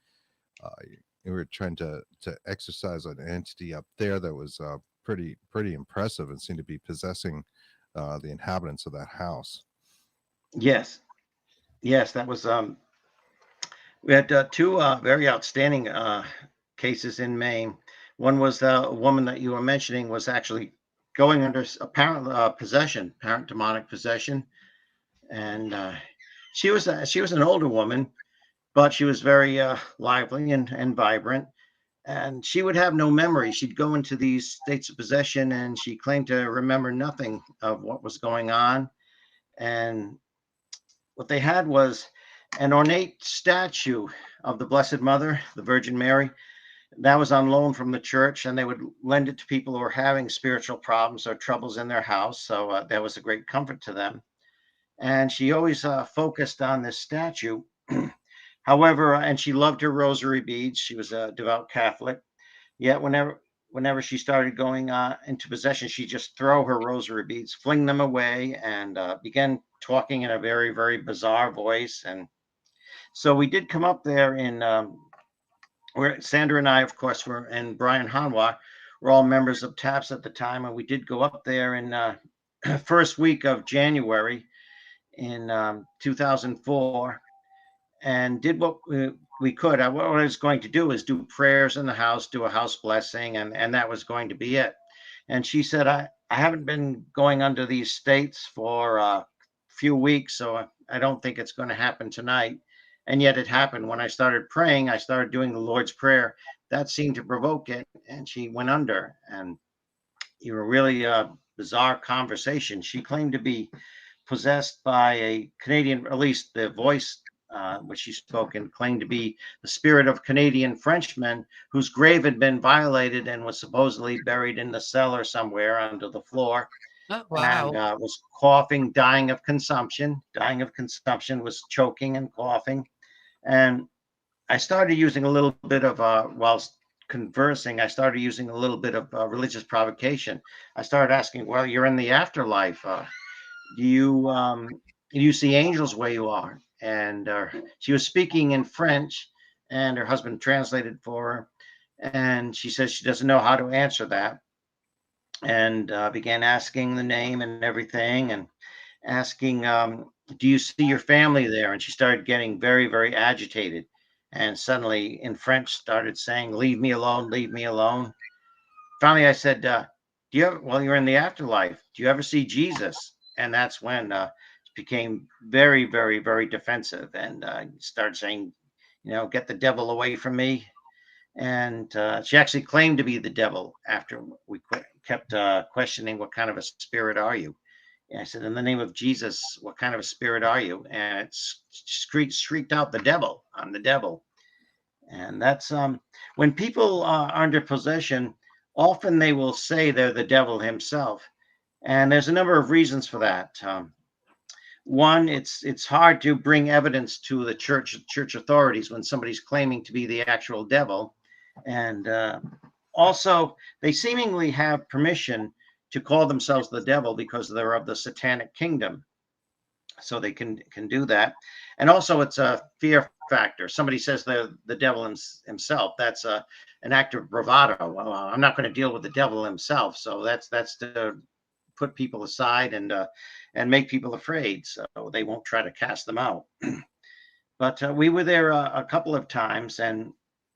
S1: we were trying to exorcise an entity up there that was pretty impressive and seemed to be possessing the inhabitants of that house.
S8: Yes, that was. We had two very outstanding cases in Maine. One was the woman that you were mentioning was actually going under apparent possession, apparent demonic possession, and she was an older woman, but she was very lively and vibrant. And she would have no memory. She'd go into these states of possession, and she claimed to remember nothing of what was going on. And what they had was an ornate statue of the Blessed Mother, the Virgin Mary, that was on loan from the church, and they would lend it to people who were having spiritual problems or troubles in their house. So that was a great comfort to them. And she always focused on this statue. However, and she loved her rosary beads. She was a devout Catholic. Yet whenever she started going into possession, she'd just throw her rosary beads, fling them away, and began talking in a very, very bizarre voice. And so we did come up there in where Sandra and I, of course, and Brian Hanwa were all members of TAPS at the time. And we did go up there in first week of January in 2004 and did what we could. What I was going to do is do prayers in the house, do a house blessing, and that was going to be it. And she said, I haven't been going under these states for a few weeks, so I don't think it's going to happen tonight. And yet it happened. When I started praying, I started doing the Lord's Prayer. That seemed to provoke it, and she went under. And it was really a bizarre conversation. She claimed to be possessed by a Canadian, at least the voice which she spoke and claimed to be the spirit of Canadian Frenchman whose grave had been violated and was supposedly buried in the cellar somewhere under the floor.
S2: Oh, wow.
S8: And was coughing, dying of consumption, was choking and coughing. And I started using a little bit of, whilst conversing, I started using a little bit of religious provocation. I started asking, well, you're in the afterlife. Do you see angels where you are? And she was speaking in French, and her husband translated for her. And she says she doesn't know how to answer that, and began asking the name and everything, and asking, do you see your family there? And she started getting very, very agitated, and suddenly in French started saying, leave me alone, leave me alone. Finally, I said, you're in the afterlife. Do you ever see Jesus? And that's when became very, very, very defensive and started saying, get the devil away from me. And she actually claimed to be the devil after we kept questioning, what kind of a spirit are you? And I said, in the name of Jesus, what kind of a spirit are you? And it shrieked out, the devil. I'm the devil. And that's when people are under possession, often they will say they're the devil himself. And there's a number of reasons for that. One, it's hard to bring evidence to the church authorities when somebody's claiming to be the actual devil. And also, they seemingly have permission to call themselves the devil because they're of the satanic kingdom. So they can do that. And also, it's a fear factor. Somebody says they're the devil himself. That's an act of bravado. Well, I'm not going to deal with the devil himself. So that's to put people aside and make people afraid, so they won't try to cast them out. But we were there a couple of times, and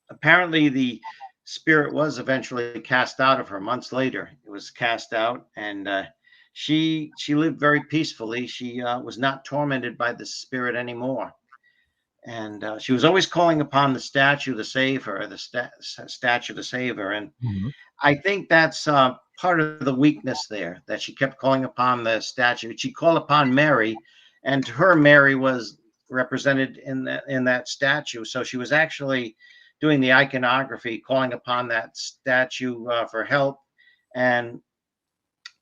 S8: apparently the spirit was eventually cast out of her months later. It was cast out, and she lived very peacefully. She was not tormented by the spirit anymore. And she was always calling upon the statue to save her, the statue to save her. And
S1: Mhm.
S8: I think that's part of the weakness there, that she kept calling upon the statue. She called upon Mary, and to her, Mary was represented in that statue. So she was actually doing the iconography, calling upon that statue for help. And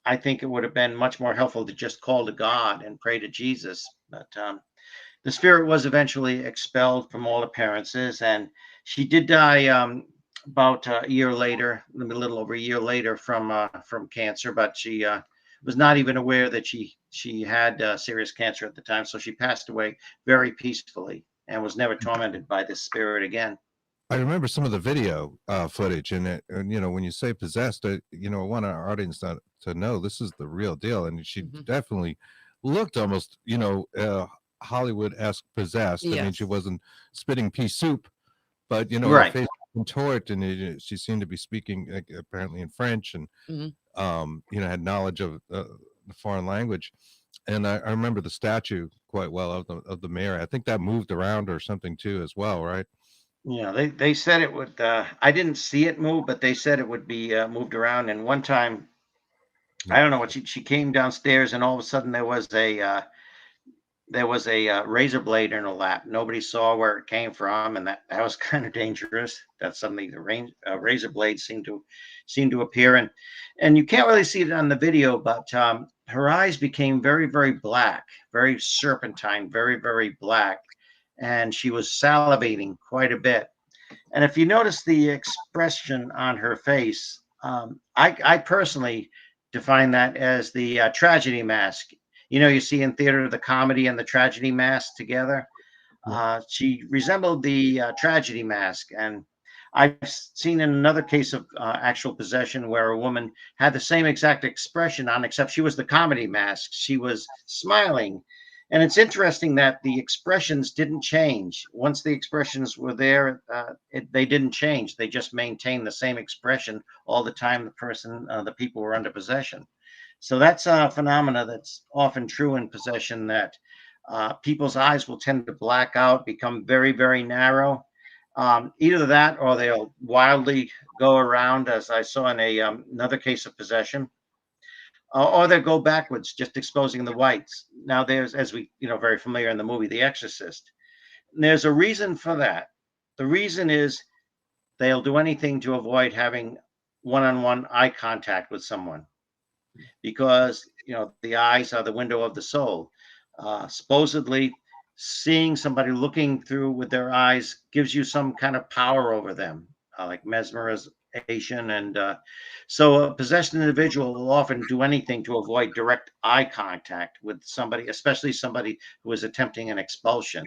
S8: I think it would have been much more helpful to just call to God and pray to Jesus. But the spirit was eventually expelled from all appearances, and she did die about a year later, a little over a year later from cancer. But she was not even aware that she had serious cancer at the time, so she passed away very peacefully and was never tormented by this spirit again.
S1: I remember some of the video footage, and you know, when you say possessed, you know, I want our audience to know this is the real deal, and she definitely looked almost, you know, Hollywood-esque possessed. I mean, she
S2: Yes.
S1: wasn't spitting pea soup, but you know,
S8: Right.
S1: her face was contort, and she seemed to be speaking apparently in French, and you know, had knowledge of the foreign language. And I remember the statue quite well of the mayor. I think that moved around or something too, as well, right?
S8: Yeah, they said it would. I didn't see it move, but they said it would be moved around. And one time, I
S1: Yeah.
S8: don't know what she came downstairs, and all of a sudden there was a razor blade in her lap. Nobody saw where it came from, and that was kind of dangerous. That's something razor blade seemed to appear, and you can't really see it on the video, but her eyes became very, very black, very serpentine, very, very black, and she was salivating quite a bit. And if you notice the expression on her face, I personally define that as the tragedy mask. You know, you see in theater the comedy and the tragedy mask together. She resembled the tragedy mask. And I've seen in another case of actual possession where a woman had the same exact expression on, except she was the comedy mask. She was smiling. And it's interesting that the expressions didn't change. Once the expressions were there, they didn't change. They just maintained the same expression all the time the people were under possession. So that's a phenomena that's often true in possession, that people's eyes will tend to black out, become very, very narrow. Either that or they'll wildly go around, as I saw in another case of possession, or they go backwards, just exposing the whites. Now, there's, as we, very familiar in the movie The Exorcist, there's a reason for that. The reason is they'll do anything to avoid having one-on-one eye contact with someone, because the eyes are the window of the soul. Supposedly, seeing somebody looking through with their eyes gives you some kind of power over them, like mesmerization. And so a possessed individual will often do anything to avoid direct eye contact with somebody, especially somebody who is attempting an expulsion.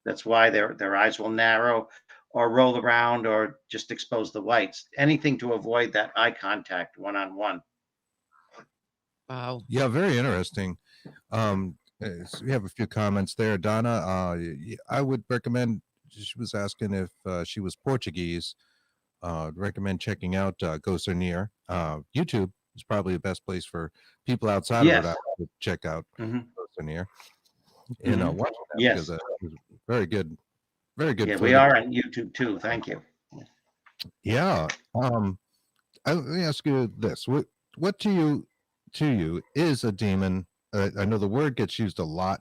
S8: That's why their eyes will narrow or roll around or just expose the whites. Anything to avoid that eye contact one-on-one.
S2: Wow.
S1: Yeah, very interesting. So we have a few comments there. Donna, I would recommend, she was asking if she was Portuguese, recommend checking out Ghosts Are Near. YouTube is probably the best place for people outside of Rhode
S8: Yes.
S1: Island to check out
S8: Mhm.
S1: Ghosts Are Near. And
S8: Mhm.
S1: watch that
S8: Yes.
S1: because it was very good, very good
S8: Yeah, we
S1: footage.
S8: are on YouTube too. Thank you.
S1: Yeah. Let me ask you this: what to you is a demon? I know the word gets used a lot,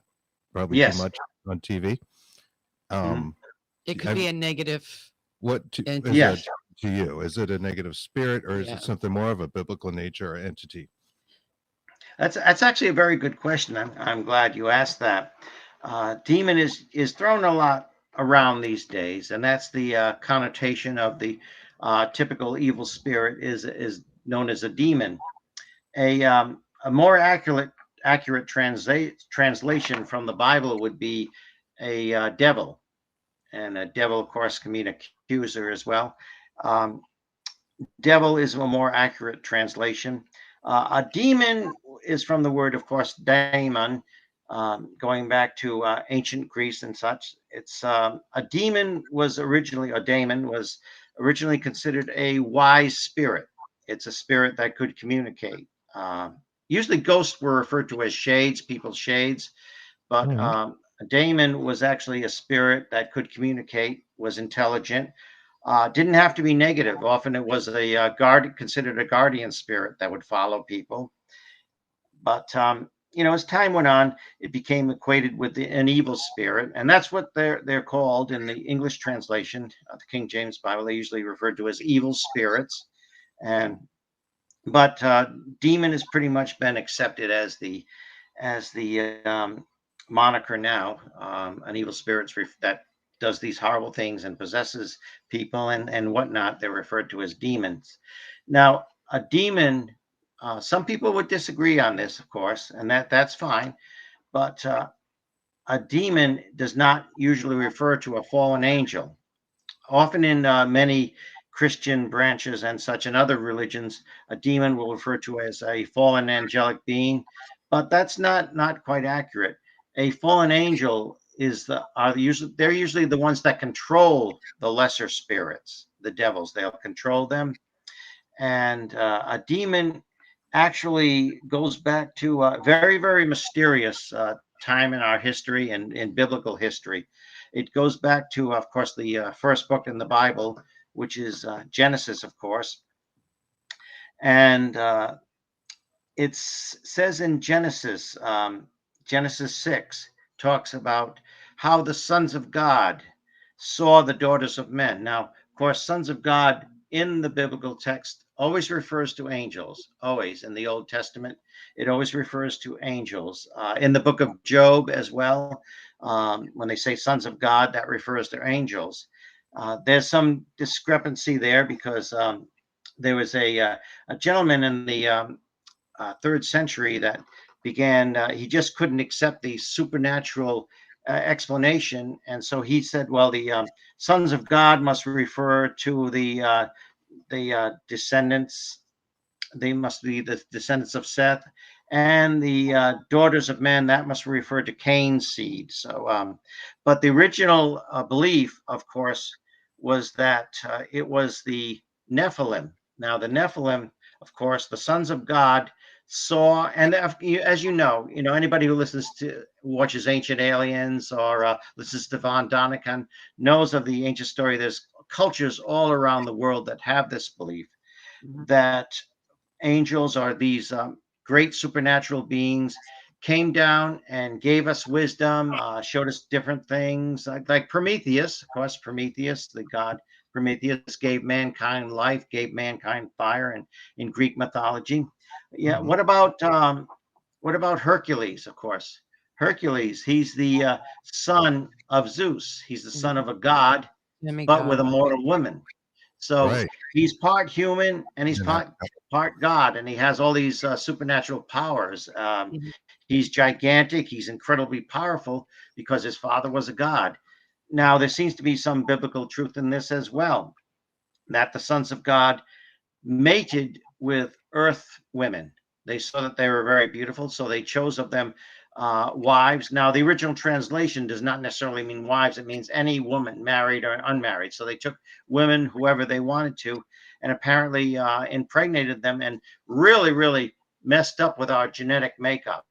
S1: probably too
S8: Yes.
S1: much on TV.
S2: It could be a negative.
S1: What to,
S2: And
S1: is
S8: Yes.
S1: it to you? Is it a negative spirit, or is
S2: Yeah.
S1: it something more of a biblical nature or entity?
S8: That's actually a very good question. I'm glad you asked that. Demon is thrown a lot around these days, and that's the connotation of the typical evil spirit is known as a demon. A more accurate translation from the Bible would be a devil, and a devil, of course, can mean accuser as well. Devil is a more accurate translation. A demon is from the word, of course, daemon, going back to ancient Greece and such. It's a demon was originally, a daemon was originally considered a wise spirit. It's a spirit that could communicate. Usually ghosts were referred to as shades, people's shades, but
S1: Mhm.
S8: a daemon was actually a spirit that could communicate, was intelligent, didn't have to be negative. Often it was a considered a guardian spirit that would follow people. But as time went on, it became equated with an evil spirit, and that's what they're called in the English translation of the King James Bible. They usually referred to as evil spirits, and but demon has pretty much been accepted as the moniker now. An evil spirit that does these horrible things and possesses people and whatnot. They're referred to as demons. Now, a demon. Some people would disagree on this, of course, and that's fine. But a demon does not usually refer to a fallen angel. Often in many Christian branches and such and other religions, a demon will refer to as a fallen angelic being, but that's not quite accurate. A fallen angel they're usually the ones that control the lesser spirits, the devils. They'll control them, and a demon actually goes back to a very, very mysterious time in our history and in biblical history. It goes back to, of course, the first book in the Bible, which is Genesis, of course. And it says in Genesis, Genesis 6, talks about how the sons of God saw the daughters of men. Now, of course, sons of God in the biblical text always refers to angels, always in the Old Testament. It always refers to angels. In the book of Job as well, when they say sons of God, that refers to angels. There's some discrepancy there because there was a gentleman in the third century that began, he just couldn't accept the supernatural explanation. And so he said, well, the sons of God must refer to the descendants. They must be the descendants of Seth, and the daughters of men, that must refer to Cain's seed. So, but the original belief, of course, was that it was the Nephilim. Now, the Nephilim, of course, the sons of God saw, and as anybody who watches Ancient Aliens or listens to Von Donican knows of the ancient story. There's cultures all around the world that have this belief that angels are these great supernatural beings, came down and gave us wisdom, showed us different things, like Prometheus. Of course, Prometheus, the god Prometheus, gave mankind life, gave mankind fire, and in Greek mythology. Yeah.
S1: Mhm.
S8: What about Hercules? Of course, Hercules. He's the son of Zeus. He's the son of a god, but with a mortal woman. So
S1: Right.
S8: he's part human and he's
S1: You know,
S8: part God, and he has all these supernatural powers.
S2: Mhm.
S8: He's gigantic. He's incredibly powerful because his father was a god. Now, there seems to be some biblical truth in this as well, that the sons of God mated with earth women. They saw that they were very beautiful, so they chose of them wives. Now, the original translation does not necessarily mean wives, it means any woman, married or unmarried. So they took women, whoever they wanted to, and apparently impregnated them and really, really messed up with our genetic makeup.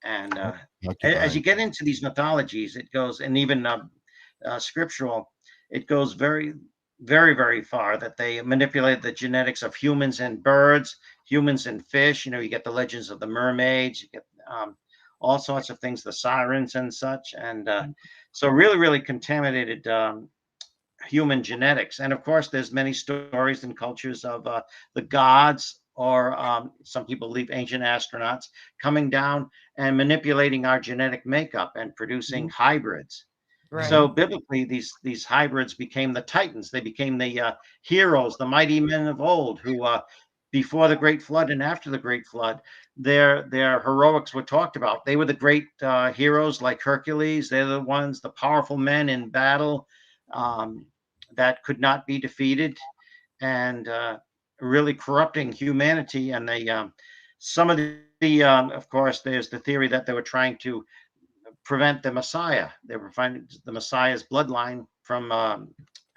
S8: And as
S1: occupying.
S8: you get into these mythologies, it goes, and even scriptural, it goes very, very, very far that they manipulate the genetics of humans and birds, humans and fish. You get the legends of the mermaids, you get all sorts of things, the sirens and such. And so really, really contaminated human genetics. And of course, there's many stories and cultures of the gods, or some people believe ancient astronauts, coming down and manipulating our genetic makeup and producing hybrids.
S2: Right.
S8: So biblically, these hybrids became the titans. They became the heroes, the mighty men of old, who before the great flood and after the great flood, their heroics were talked about. They were the great heroes like Hercules. They're the ones, the powerful men in battle that could not be defeated, and really corrupting humanity. And they some of of course, there's the theory that they were trying to prevent the Messiah. They were finding the Messiah's bloodline from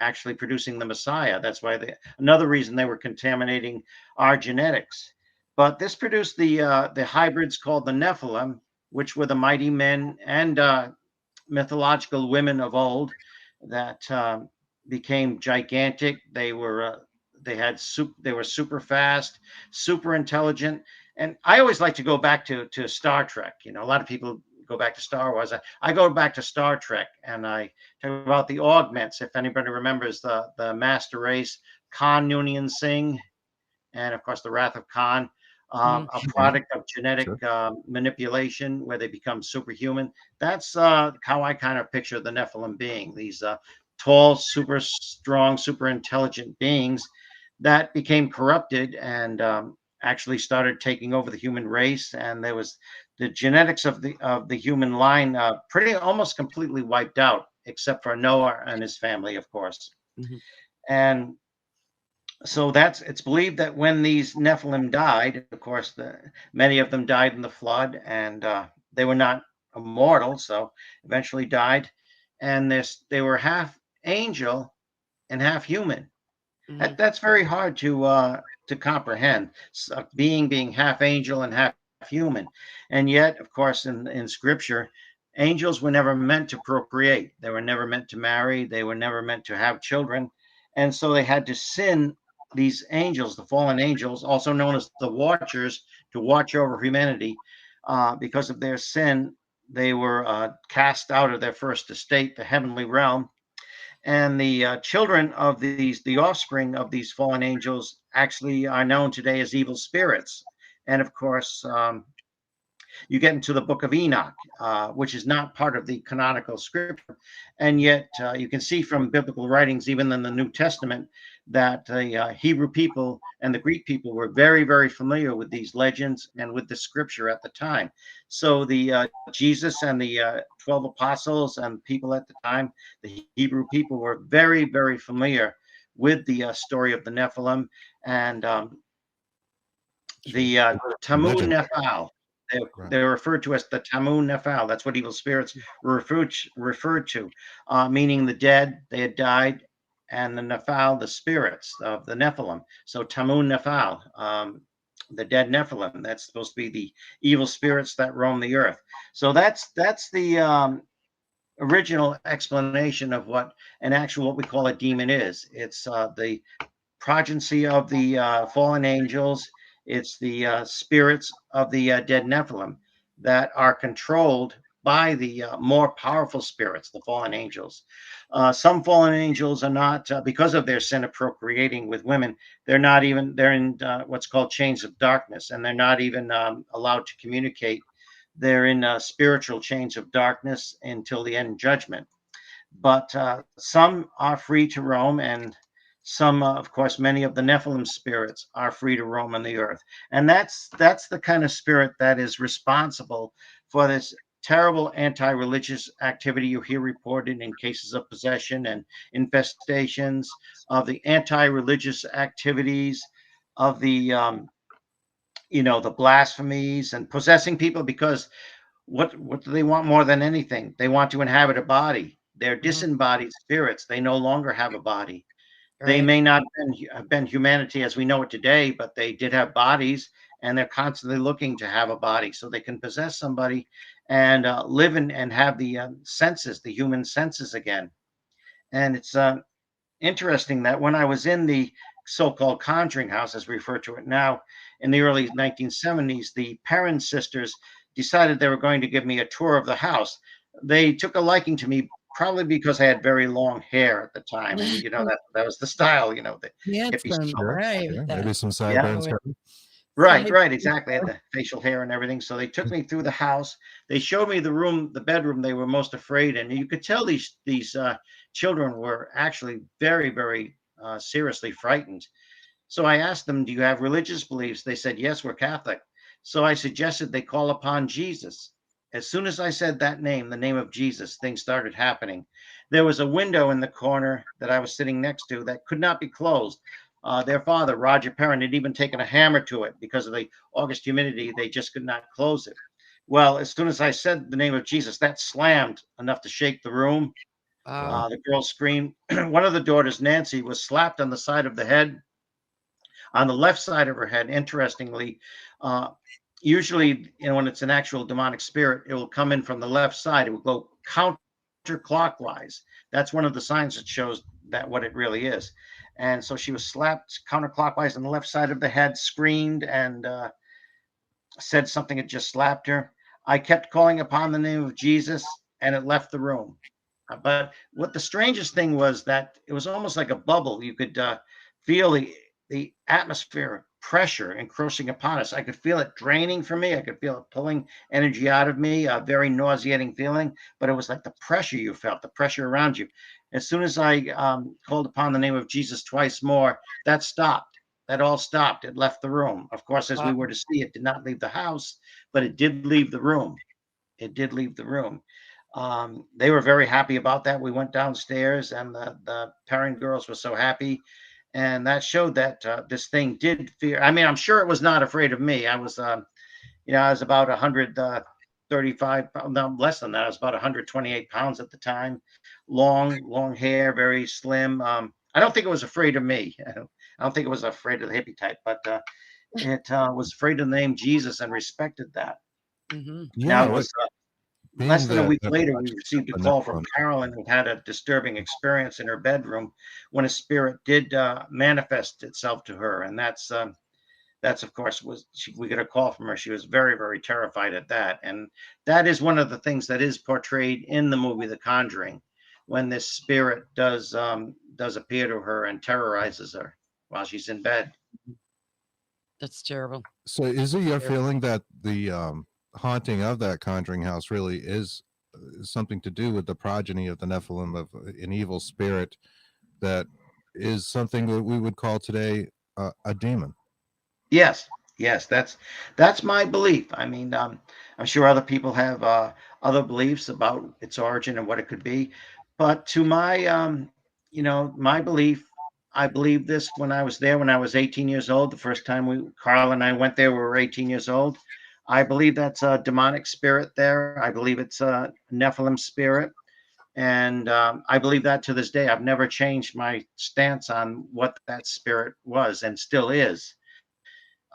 S8: actually producing the Messiah. That's why another reason they were contaminating our genetics. But this produced the hybrids called the Nephilim, which were the mighty men and mythological women of old that became gigantic. They were they were super fast, super intelligent. And I always like to go back to Star Trek. You know, a lot of people go back to Star Wars. I go back to Star Trek, and I talk about the augments. If anybody remembers the master race, Khan Noonien Singh, and of course the Wrath of Khan, a product of genetic manipulation where they become superhuman. That's how I kind of picture the Nephilim being, these tall, super strong, super intelligent beings that became corrupted and actually started taking over the human race. And there was the genetics of the human line pretty almost completely wiped out, except for Noah and his family, of course. And so it's believed that when these Nephilim died, of course, many of them died in the flood, and they were not immortal, so eventually died. And they were half angel and half human. That's very hard to comprehend. Being half angel and half human, and yet, of course, in Scripture, angels were never meant to procreate. They were never meant to marry. They were never meant to have children, and so they had to sin. These angels, the fallen angels, also known as the Watchers, to watch over humanity, because of their sin, they were cast out of their first estate, the heavenly realm. And the children of the offspring of these fallen angels actually are known today as evil spirits. And of course, you get into the book of Enoch, which is not part of the canonical scripture. And yet you can see from biblical writings, even in the New Testament, that the Hebrew people and the Greek people were very, very familiar with these legends and with the scripture at the time. So the Jesus and the 12 apostles and people at the time, the Hebrew people were very, very familiar with the story of the Nephilim and the Tamun Nephal. They're referred to as the Tamun Nephal. That's what evil spirits were referred to, meaning the dead, they had died, and the Nephal, the spirits of the Nephilim. So Tamun Nephal, the dead Nephilim, that's supposed to be the evil spirits that roam the earth. So that's the original explanation of what what we call a demon is. It's the progeny of the fallen angels. It's the spirits of the dead Nephilim that are controlled by the more powerful spirits, the fallen angels. Some fallen angels are not, because of their sin of procreating with women, they're in what's called chains of darkness, and they're not even allowed to communicate. They're in spiritual chains of darkness until the end judgment. But some are free to roam, and some, of course, many of the Nephilim spirits are free to roam on the earth. And that's the kind of spirit that is responsible for this terrible anti-religious activity you hear reported in cases of possession and infestations, of the anti-religious activities, of the the blasphemies and possessing people, because what do they want more than anything? They want to inhabit a body. They're disembodied spirits. They no longer have a body. They may not have been humanity as we know it today, but they did have bodies, and they're constantly looking to have a body so they can possess somebody and live and have the senses, the human senses again. And it's interesting that when I was in the so-called Conjuring house, as we refer to it now, in the early 1970s, the Perrin sisters decided they were going to give me a tour of the house. They took a liking to me, probably because I had very long hair at the time, and that was the style, the hippie style.
S2: Right.
S1: Maybe some sideburns.
S8: Right, exactly. I had the facial hair and everything. So they took me through the house. They showed me the bedroom they were most afraid in. And you could tell these children were actually very, very seriously frightened. So I asked them, "Do you have religious beliefs?" They said, "Yes, we're Catholic." So I suggested they call upon Jesus. As soon as I said that name, the name of Jesus, things started happening. There was a window in the corner that I was sitting next to that could not be closed. Their father, Roger Perrin, had even taken a hammer to it because of the August humidity. They just could not close it. Well, as soon as I said the name of Jesus, that slammed enough to shake the room.
S2: Wow.
S8: The girl screamed. One of the daughters, Nancy, was slapped on the side of the head, on the left side of her head. Interestingly, uh, usually, when it's an actual demonic spirit, it will come in from the left side. It will go counterclockwise. That's one of the signs that shows that what it really is. And so she was slapped counterclockwise on the left side of the head, screamed, and said something had just slapped her. I kept calling upon the name of Jesus, and it left the room. But what the strangest thing was that it was almost like a bubble. You could feel the atmosphere pressure encroaching upon us. I could feel it draining from me. I could feel it pulling energy out of me, a very nauseating feeling. But it was like the pressure you felt, the pressure around you. As soon as I called upon the name of Jesus twice more, that stopped. That all stopped. It left the room. Of course, as we were to see, it did not leave the house, but it did leave the room. It did leave the room. They were very happy about that. We went downstairs, and the parent girls were so happy, and that showed that this thing did fear. I mean, I'm sure it was not afraid of me. I was, I was about 135 pounds, no, less than that. I was about 128 pounds at the time. Long hair, very slim. I don't think it was afraid of me. I don't think it was afraid of the hippie type, but it was afraid of the name Jesus and respected that.
S2: Hmm.
S8: Now,
S1: Yeah,
S8: it was
S1: being
S8: less than a week
S1: the
S8: later, we received a call from Carolyn, who had a disturbing experience in her bedroom when a spirit did manifest itself to her, and that's of course we got a call from her. She was very, very terrified at that, and that is one of the things that is portrayed in the movie The Conjuring, when this spirit does appear to her and terrorizes her while she's in bed.
S2: That's terrible.
S1: So is it your
S2: Terrible.
S1: feeling that the haunting of that Conjuring house really is something to do with the progeny of the Nephilim, of an evil spirit that is something that we would call today a demon?
S8: Yes, yes, that's my belief. I mean, I'm sure other people have other beliefs about its origin and what it could be, but to my, my belief, I believe this when I was there when I was 18 years old. The first time Carl and I went there, we were 18 years old. I believe that's a demonic spirit there. I believe it's a Nephilim spirit. And I believe that to this day. I've never changed my stance on what that spirit was and still is.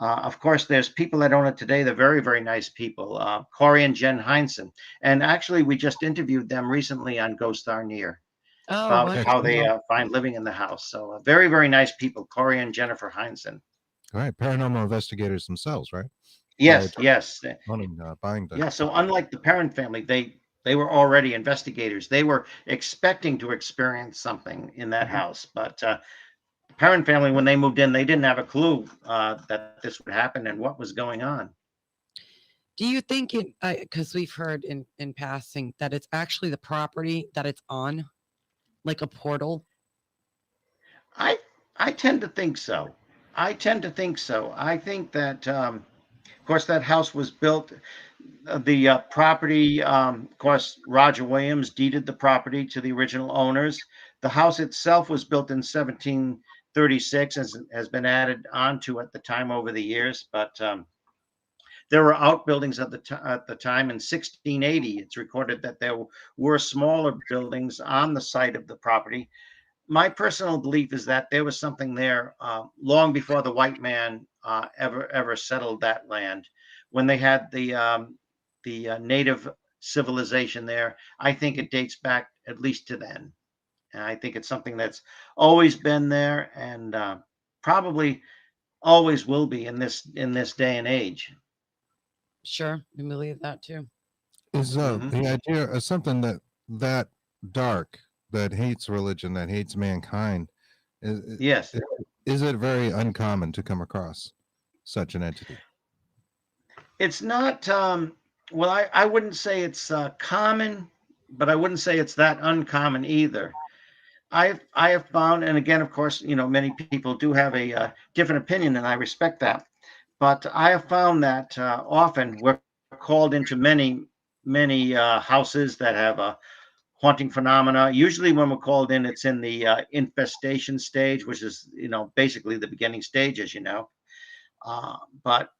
S8: Of course, there's people that own it today. They're very, very nice people. Corey and Jen Heinzen. And actually, we just interviewed them recently on Ghost Are Near
S2: Oh,
S8: about
S2: wonderful.
S8: how they find living in the house. So very, very nice people, Corey and Jennifer Heinzen.
S1: All right, paranormal investigators themselves, right?
S8: Yes, yes.
S1: Buying the
S8: Yeah, so unlike the parent family, they were already investigators. They were expecting to experience something in that house. But the parent family, when they moved in, they didn't have a clue that this would happen and what was going on.
S2: Do you think it, because we've heard in passing that it's actually the property that it's on, like a portal?
S8: I tend to think so. I tend to think so. I think that, of course, that house was built. The property, of course, Roger Williams deeded the property to the original owners. The house itself was built in 1736, as has been added onto at the time over the years. But there were outbuildings at the time. In 1680, it's recorded that there were smaller buildings on the site of the property. My personal belief is that there was something there long before the white man ever settled that land. When they had the native civilization there, I think it dates back at least to then. And I think it's something that's always been there and probably always will be in this day and age.
S2: Sure, we believe that too.
S1: is
S8: Mhm.
S1: the idea of something that dark, that hates religion, that hates mankind. Is,
S8: Yes.
S1: is it very uncommon to come across such an entity?
S8: It's not, well, I wouldn't say it's common, but I wouldn't say it's that uncommon either. I have found, and again, of course, many people do have a different opinion, and I respect that. But I have found that often we're called into many houses that have a haunting phenomena. Usually, when we're called in, it's in the infestation stage, which is basically the beginning stage, as you know. But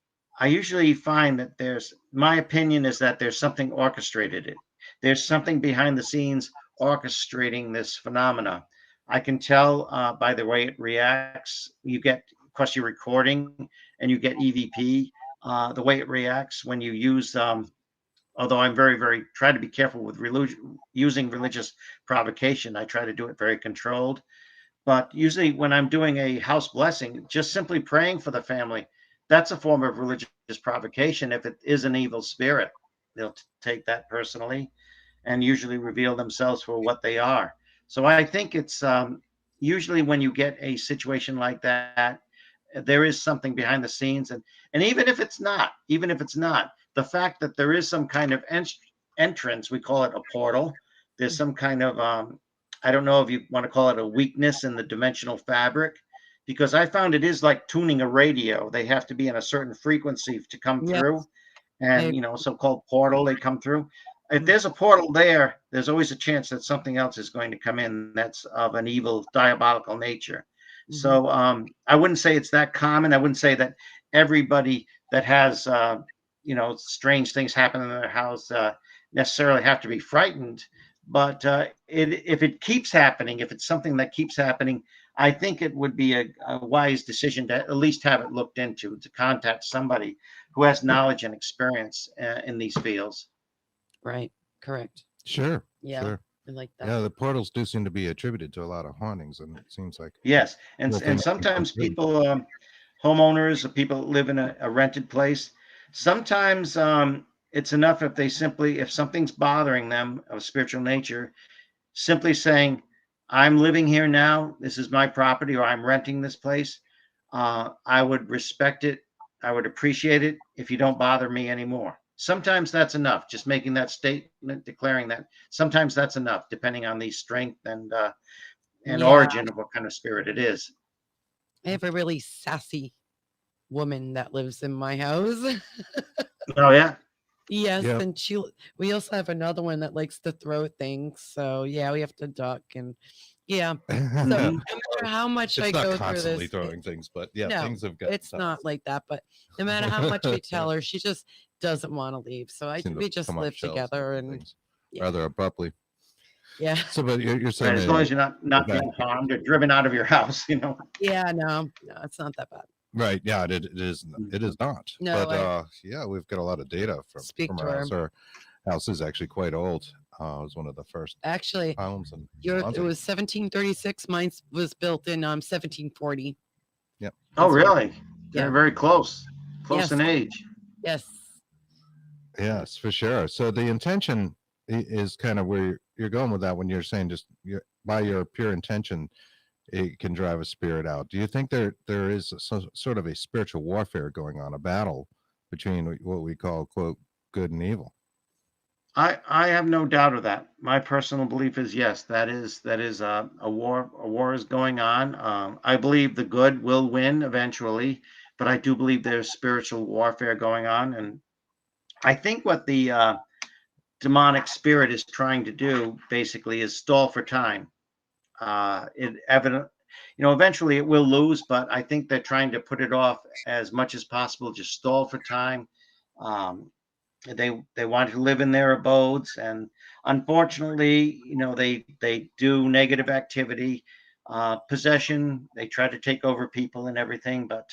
S8: I usually find that my opinion is that there's something orchestrated. There's something behind the scenes orchestrating this phenomena. I can tell by the way it reacts. You get, of course, you're recording and you get EVP. The way it reacts when you use, although I'm very try to be careful with using religious provocation. I try to do it very controlled. But usually, when I'm doing a house blessing, just simply praying for the family, that's a form of religious provocation. If it is an evil spirit, they'll take that personally and usually reveal themselves for what they are. So I think it's usually when you get a situation like that, there is something behind the scenes, and even if it's not, the fact that there is some kind of entrance, we call it a portal. There's some kind of I don't know if you want to call it a weakness in the dimensional fabric, because I found it is like tuning a radio. They have to be in a certain frequency to come
S2: Yes,
S8: through,
S2: I
S8: and so-called portal, they come through. If
S2: Mm.
S8: there's a portal there, there's always a chance that something else is going to come in that's of an evil, diabolical nature.
S2: Mhm.
S8: So I wouldn't say it's that common. I wouldn't say that everybody that has strange things happen in their house necessarily have to be frightened. But if it keeps happening, if it's something that keeps happening, I think it would be a wise decision to at least have it looked into, to contact somebody who has knowledge and experience in these fields.
S2: Right. Correct.
S1: Sure.
S2: Yeah.
S1: Sure.
S2: I like that.
S1: Yeah, the portals do seem to be attributed to a lot of hauntings, and it seems like
S8: Yes,
S1: the
S8: and
S1: thing
S8: and
S1: that can come
S8: sometimes
S1: through.
S8: people, homeowners, or people that live in a rented place, sometimes it's enough if they simply, if something's bothering them of spiritual nature, simply saying, "I'm living here now. This is my property, or I'm renting this place. I would respect it. I would appreciate it if you don't bother me anymore." Sometimes that's enough. Just making that statement, declaring that. Sometimes that's enough, depending on the strength and
S2: Yeah.
S8: origin of what kind of spirit it is.
S2: I have a really sassy woman that lives in my house.
S8: Oh yeah.
S2: Yes,
S1: Yeah.
S2: and we also have another one that likes to throw things. So yeah, we have to duck and yeah. So
S8: Mhm.
S2: no matter how much I
S1: It's not
S2: go through
S1: constantly
S2: this,
S1: throwing things, but yeah,
S2: no,
S1: things have gotten
S2: it's
S1: tough.
S2: not like that. But no matter how much we tell her, she just doesn't want to leave. So
S1: Seem to
S2: we just
S1: come off
S2: live
S1: shelves and
S2: together,
S1: different
S2: and
S1: things
S2: yeah,
S1: rather abruptly.
S2: yeah,
S1: So, but you're saying
S8: Right, as long
S1: that
S8: as you're not being harmed or driven out of your house.
S2: yeah. No, it's not that bad.
S1: right? Yeah, it is. It is not.
S2: No,
S1: But
S2: I
S1: yeah, we've got a lot of data
S2: speak
S1: from
S2: to
S1: our
S2: her.
S1: house. Our house is actually quite old. It was one of the first
S2: Actually,
S1: homes in
S2: it
S1: Swansea.
S2: was 1736. Mine was built in 1740.
S1: Yep.
S8: Oh,
S2: That's what-
S8: really?
S2: Yeah.
S8: They're very close
S2: Yes.
S8: in age.
S2: Yes.
S1: Yes, for sure. So the intention is kind of where you're going with that when you're saying just by your pure intention, it can drive a spirit out. Do you think there is sort of a spiritual warfare going on, a battle between what we call quote good and evil?
S8: I have no doubt of that. My personal belief is yes, that is a war. A war is going on. I believe the good will win eventually, but I do believe there's spiritual warfare going on, and I think what the demonic spirit is trying to do basically is stall for time. It evident, eventually it will lose, but I think they're trying to put it off as much as possible, just stall for time. Um, they want to live in their abodes, and unfortunately, they do negative activity, possession. They try to take over people and everything, but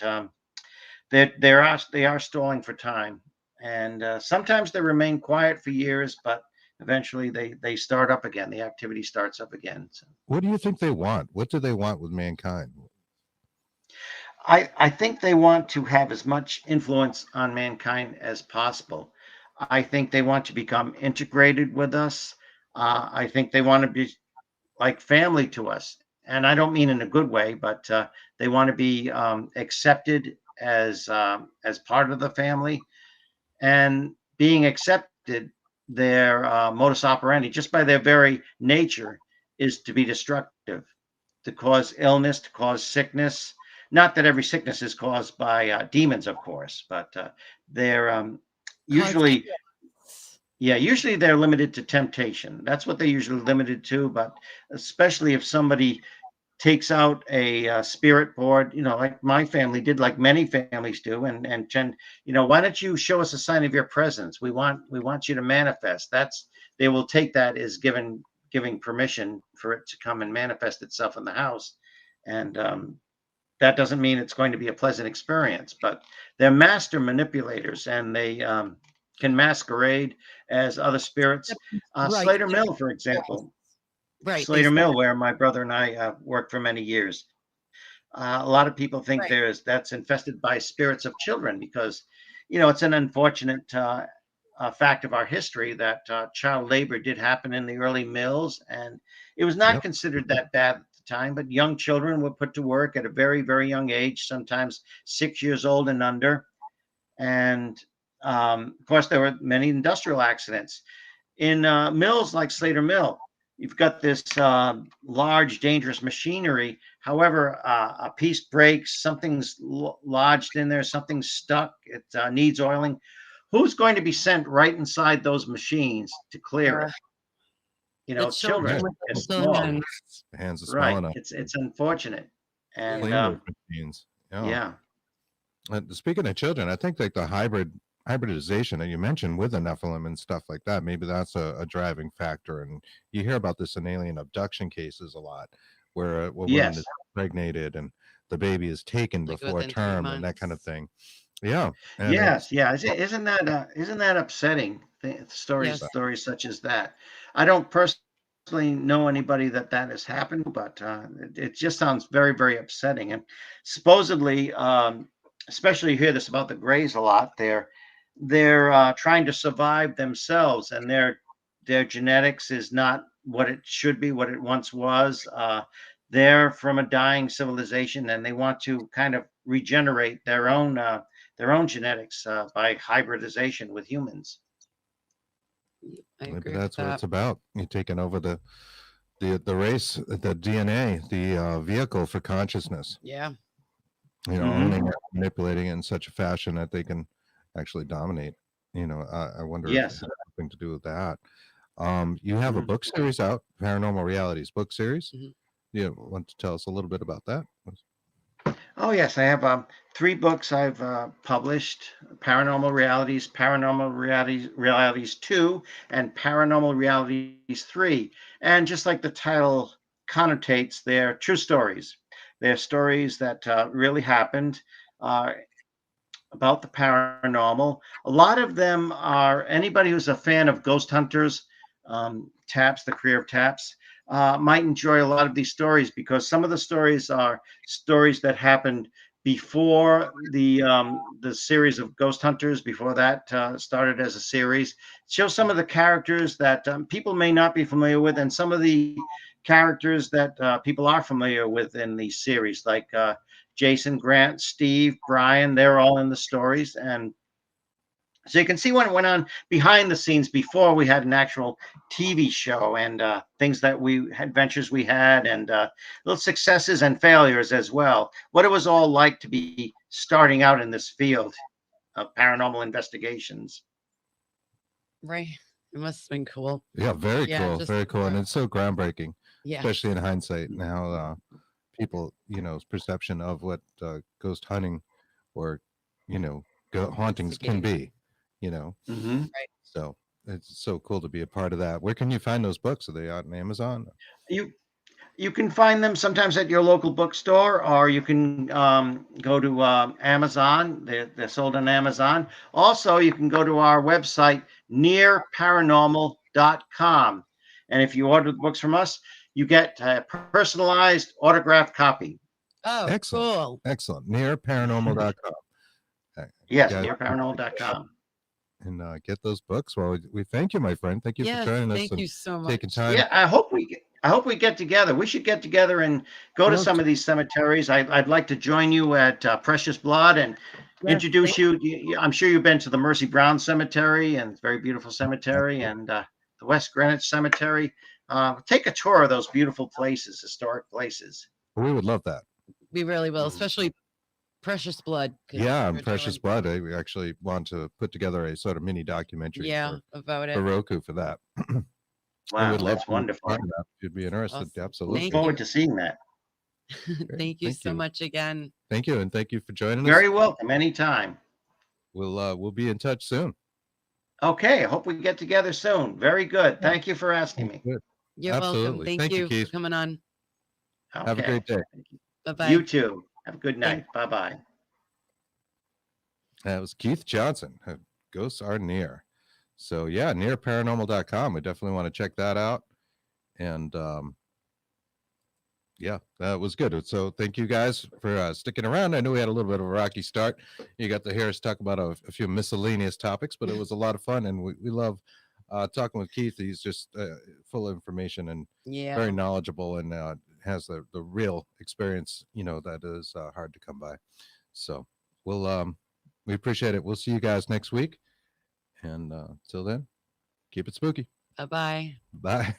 S8: they are stalling for time, and sometimes they remain quiet for years, but eventually they start up again. The activity starts up again. So
S1: What do you think they want? What do they want with mankind?
S8: I think they want to have as much influence on mankind as possible. I think they want to become integrated with us. I think they want to be like family to us. And I don't mean in a good way, but they want to be accepted as part of the family. And being accepted, their modus operandi, just by their very nature, is to be destructive, to cause illness, to cause sickness. Not that every sickness is caused by demons, of course, but they're
S2: Cause
S8: usually,
S2: chaos.
S8: yeah, usually they're limited to temptation. That's what they're usually limited to. But especially if somebody takes out a spirit board, like my family did, like many families do, and why don't you show us a sign of your presence? We want you to manifest. They will take that as giving permission for it to come and manifest itself in the house. And that doesn't mean it's going to be a pleasant experience, but they're master manipulators, and they can masquerade as other spirits.
S2: Right.
S8: Slater Mill, for example.
S2: Right.
S8: Slater Mill, where my brother and I worked for many years. A lot of people think
S2: Right.
S8: that's infested by spirits of children because, you know, it's an unfortunate fact of our history that child labor did happen in the early mills, and it was not
S1: Yep.
S8: considered that bad at the time. But young children were put to work at a very, very young age, sometimes 6 years old and under. And of course, there were many industrial accidents in mills like Slater Mill. You've got this large, dangerous machinery. However, a piece breaks, something's lodged in there, something's stuck, it needs oiling. Who's going to be sent right inside those machines to clear it? You know,
S2: The children
S8: children.
S2: with the
S8: It's
S2: little
S8: small.
S2: hands.
S1: The hands are small
S8: Right.
S1: enough.
S8: It's unfortunate. And
S1: Clean those machines.
S8: yeah.
S1: Speaking of children, I think like the hybridization that you mentioned with the Nephilim and stuff like that, maybe that's a driving factor. And you hear about this in alien abduction cases a lot, where a woman
S8: Yes.
S1: is impregnated and the baby is taken
S2: Like
S1: before
S2: within 3
S1: term and that kind of
S2: months.
S1: thing. Yeah. And
S8: Yes, yeah. Isn't that upsetting? Stories
S2: Yes.
S8: such as that. I don't personally know anybody that has happened, but it just sounds very, very upsetting. And supposedly, especially you hear this about the Greys a lot. They're trying to survive themselves, and their genetics is not what it should be, what it once was. They're from a dying civilization, and they want to kind of regenerate their own genetics by hybridization with humans.
S2: I
S1: maybe
S2: agree
S1: that's
S2: with
S1: what
S2: that.
S1: it's about. You're taking over the race, the DNA, the vehicle for consciousness.
S2: Yeah.
S1: You know,
S8: Mhm.
S1: owning it, manipulating it in such a fashion that they can actually dominate. You know, I wonder if it
S8: Yes.
S1: has something to do with that. You have a
S8: Mhm.
S1: book series out, Paranormal Realities book series.
S2: Mhm.
S1: You want to tell us a little bit about that?
S8: Oh yes, I have 3 books I've published: Paranormal Realities 2, and Paranormal Realities 3. And just like the title connotates, they're true stories. They're stories that really happened. Uh, about the paranormal. A lot of them are anybody who's a fan of ghost hunters, Taps, the career of Taps, might enjoy a lot of these stories because some of the stories are stories that happened before the series of Ghost Hunters. Before that started as a series, shows some of the characters that people may not be familiar with, and some of the characters that people are familiar with in the series, like Jason, Grant, Steve, Brian. They're all in the stories. And so you can see what went on behind the scenes before we had an actual TV show, and things that adventures we had, and little successes and failures as well. What it was all like to be starting out in this field of paranormal investigations.
S2: Right. It must have been cool.
S1: Yeah, very
S2: Yeah,
S1: cool,
S2: just
S1: very cool, and it's so groundbreaking,
S2: Yeah.
S1: especially in hindsight. Now, people, perception of what ghost hunting or hauntings can be.
S8: Mm-hmm.
S2: Right.
S1: So it's so cool to be a part of that. Where can you find those books? Are they out on Amazon?
S8: You can find them sometimes at your local bookstore, or you can go to Amazon. They're sold on Amazon. Also, you can go to our website, nearparanormal.com. And if you order the books from us, you get a personalized autographed copy.
S2: Oh,
S1: Excellent.
S2: cool.
S1: Excellent. Nearparanormal.com.
S8: Yes,
S1: Guys,
S8: nearparanormal.com.
S1: and get those books. Well, we thank you, my friend. Thank you
S2: Yes,
S1: for joining us
S2: thank
S1: and
S2: you so much.
S1: taking time.
S8: Yeah, I hope we get together. We should get together and go to some of these cemeteries. I'd like to join you at Precious Blood and introduce you. I'm sure you've been to the Mercy Brown Cemetery, and it's a very beautiful cemetery, and the West Greenwich Cemetery. Take a tour of those beautiful places, historic places.
S1: We would love that.
S2: We really will, especially Precious Blood. 'cause
S1: Yeah,
S2: we're
S1: Precious
S2: doing-
S1: Blood. We actually want to put together a sort of mini documentary
S2: Yeah, about it.
S1: for Roku for that.
S8: Wow,
S1: would love
S8: that's
S1: to
S8: wonderful.
S1: find that if you'd be interested.
S2: Awesome.
S1: Absolutely.
S8: Look
S2: Thank
S8: forward
S2: you.
S8: to seeing that.
S2: Thank you
S1: Thank
S2: so
S1: you.
S2: much again.
S1: Thank you, and thank you for joining
S8: Very
S1: us.
S8: welcome anytime.
S1: We'll be in touch soon.
S8: Okay, I hope we get together soon. Very good. Thank you for asking me.
S1: Good.
S2: You're welcome.
S1: Absolutely.
S2: Thank, you
S1: Keith.
S2: for coming on.
S1: Have a great day.
S2: Bye-bye.
S8: You too. Have a good night. Bye bye.
S1: That was Keith Johnson. Ghosts are near. So yeah, nearparanormal.com. We definitely want to check that out. And yeah, that was good. So thank you guys for sticking around. I know we had a little bit of a rocky start. You got to hear us talk about a few miscellaneous topics, but it was a lot of fun, and we love talking with Keith. He's just full of information and
S2: Yeah.
S1: very knowledgeable, and has the real experience, that is hard to come by. So we appreciate it. We'll see you guys next week, and till then, keep it spooky.
S2: Bye-bye.
S1: Bye.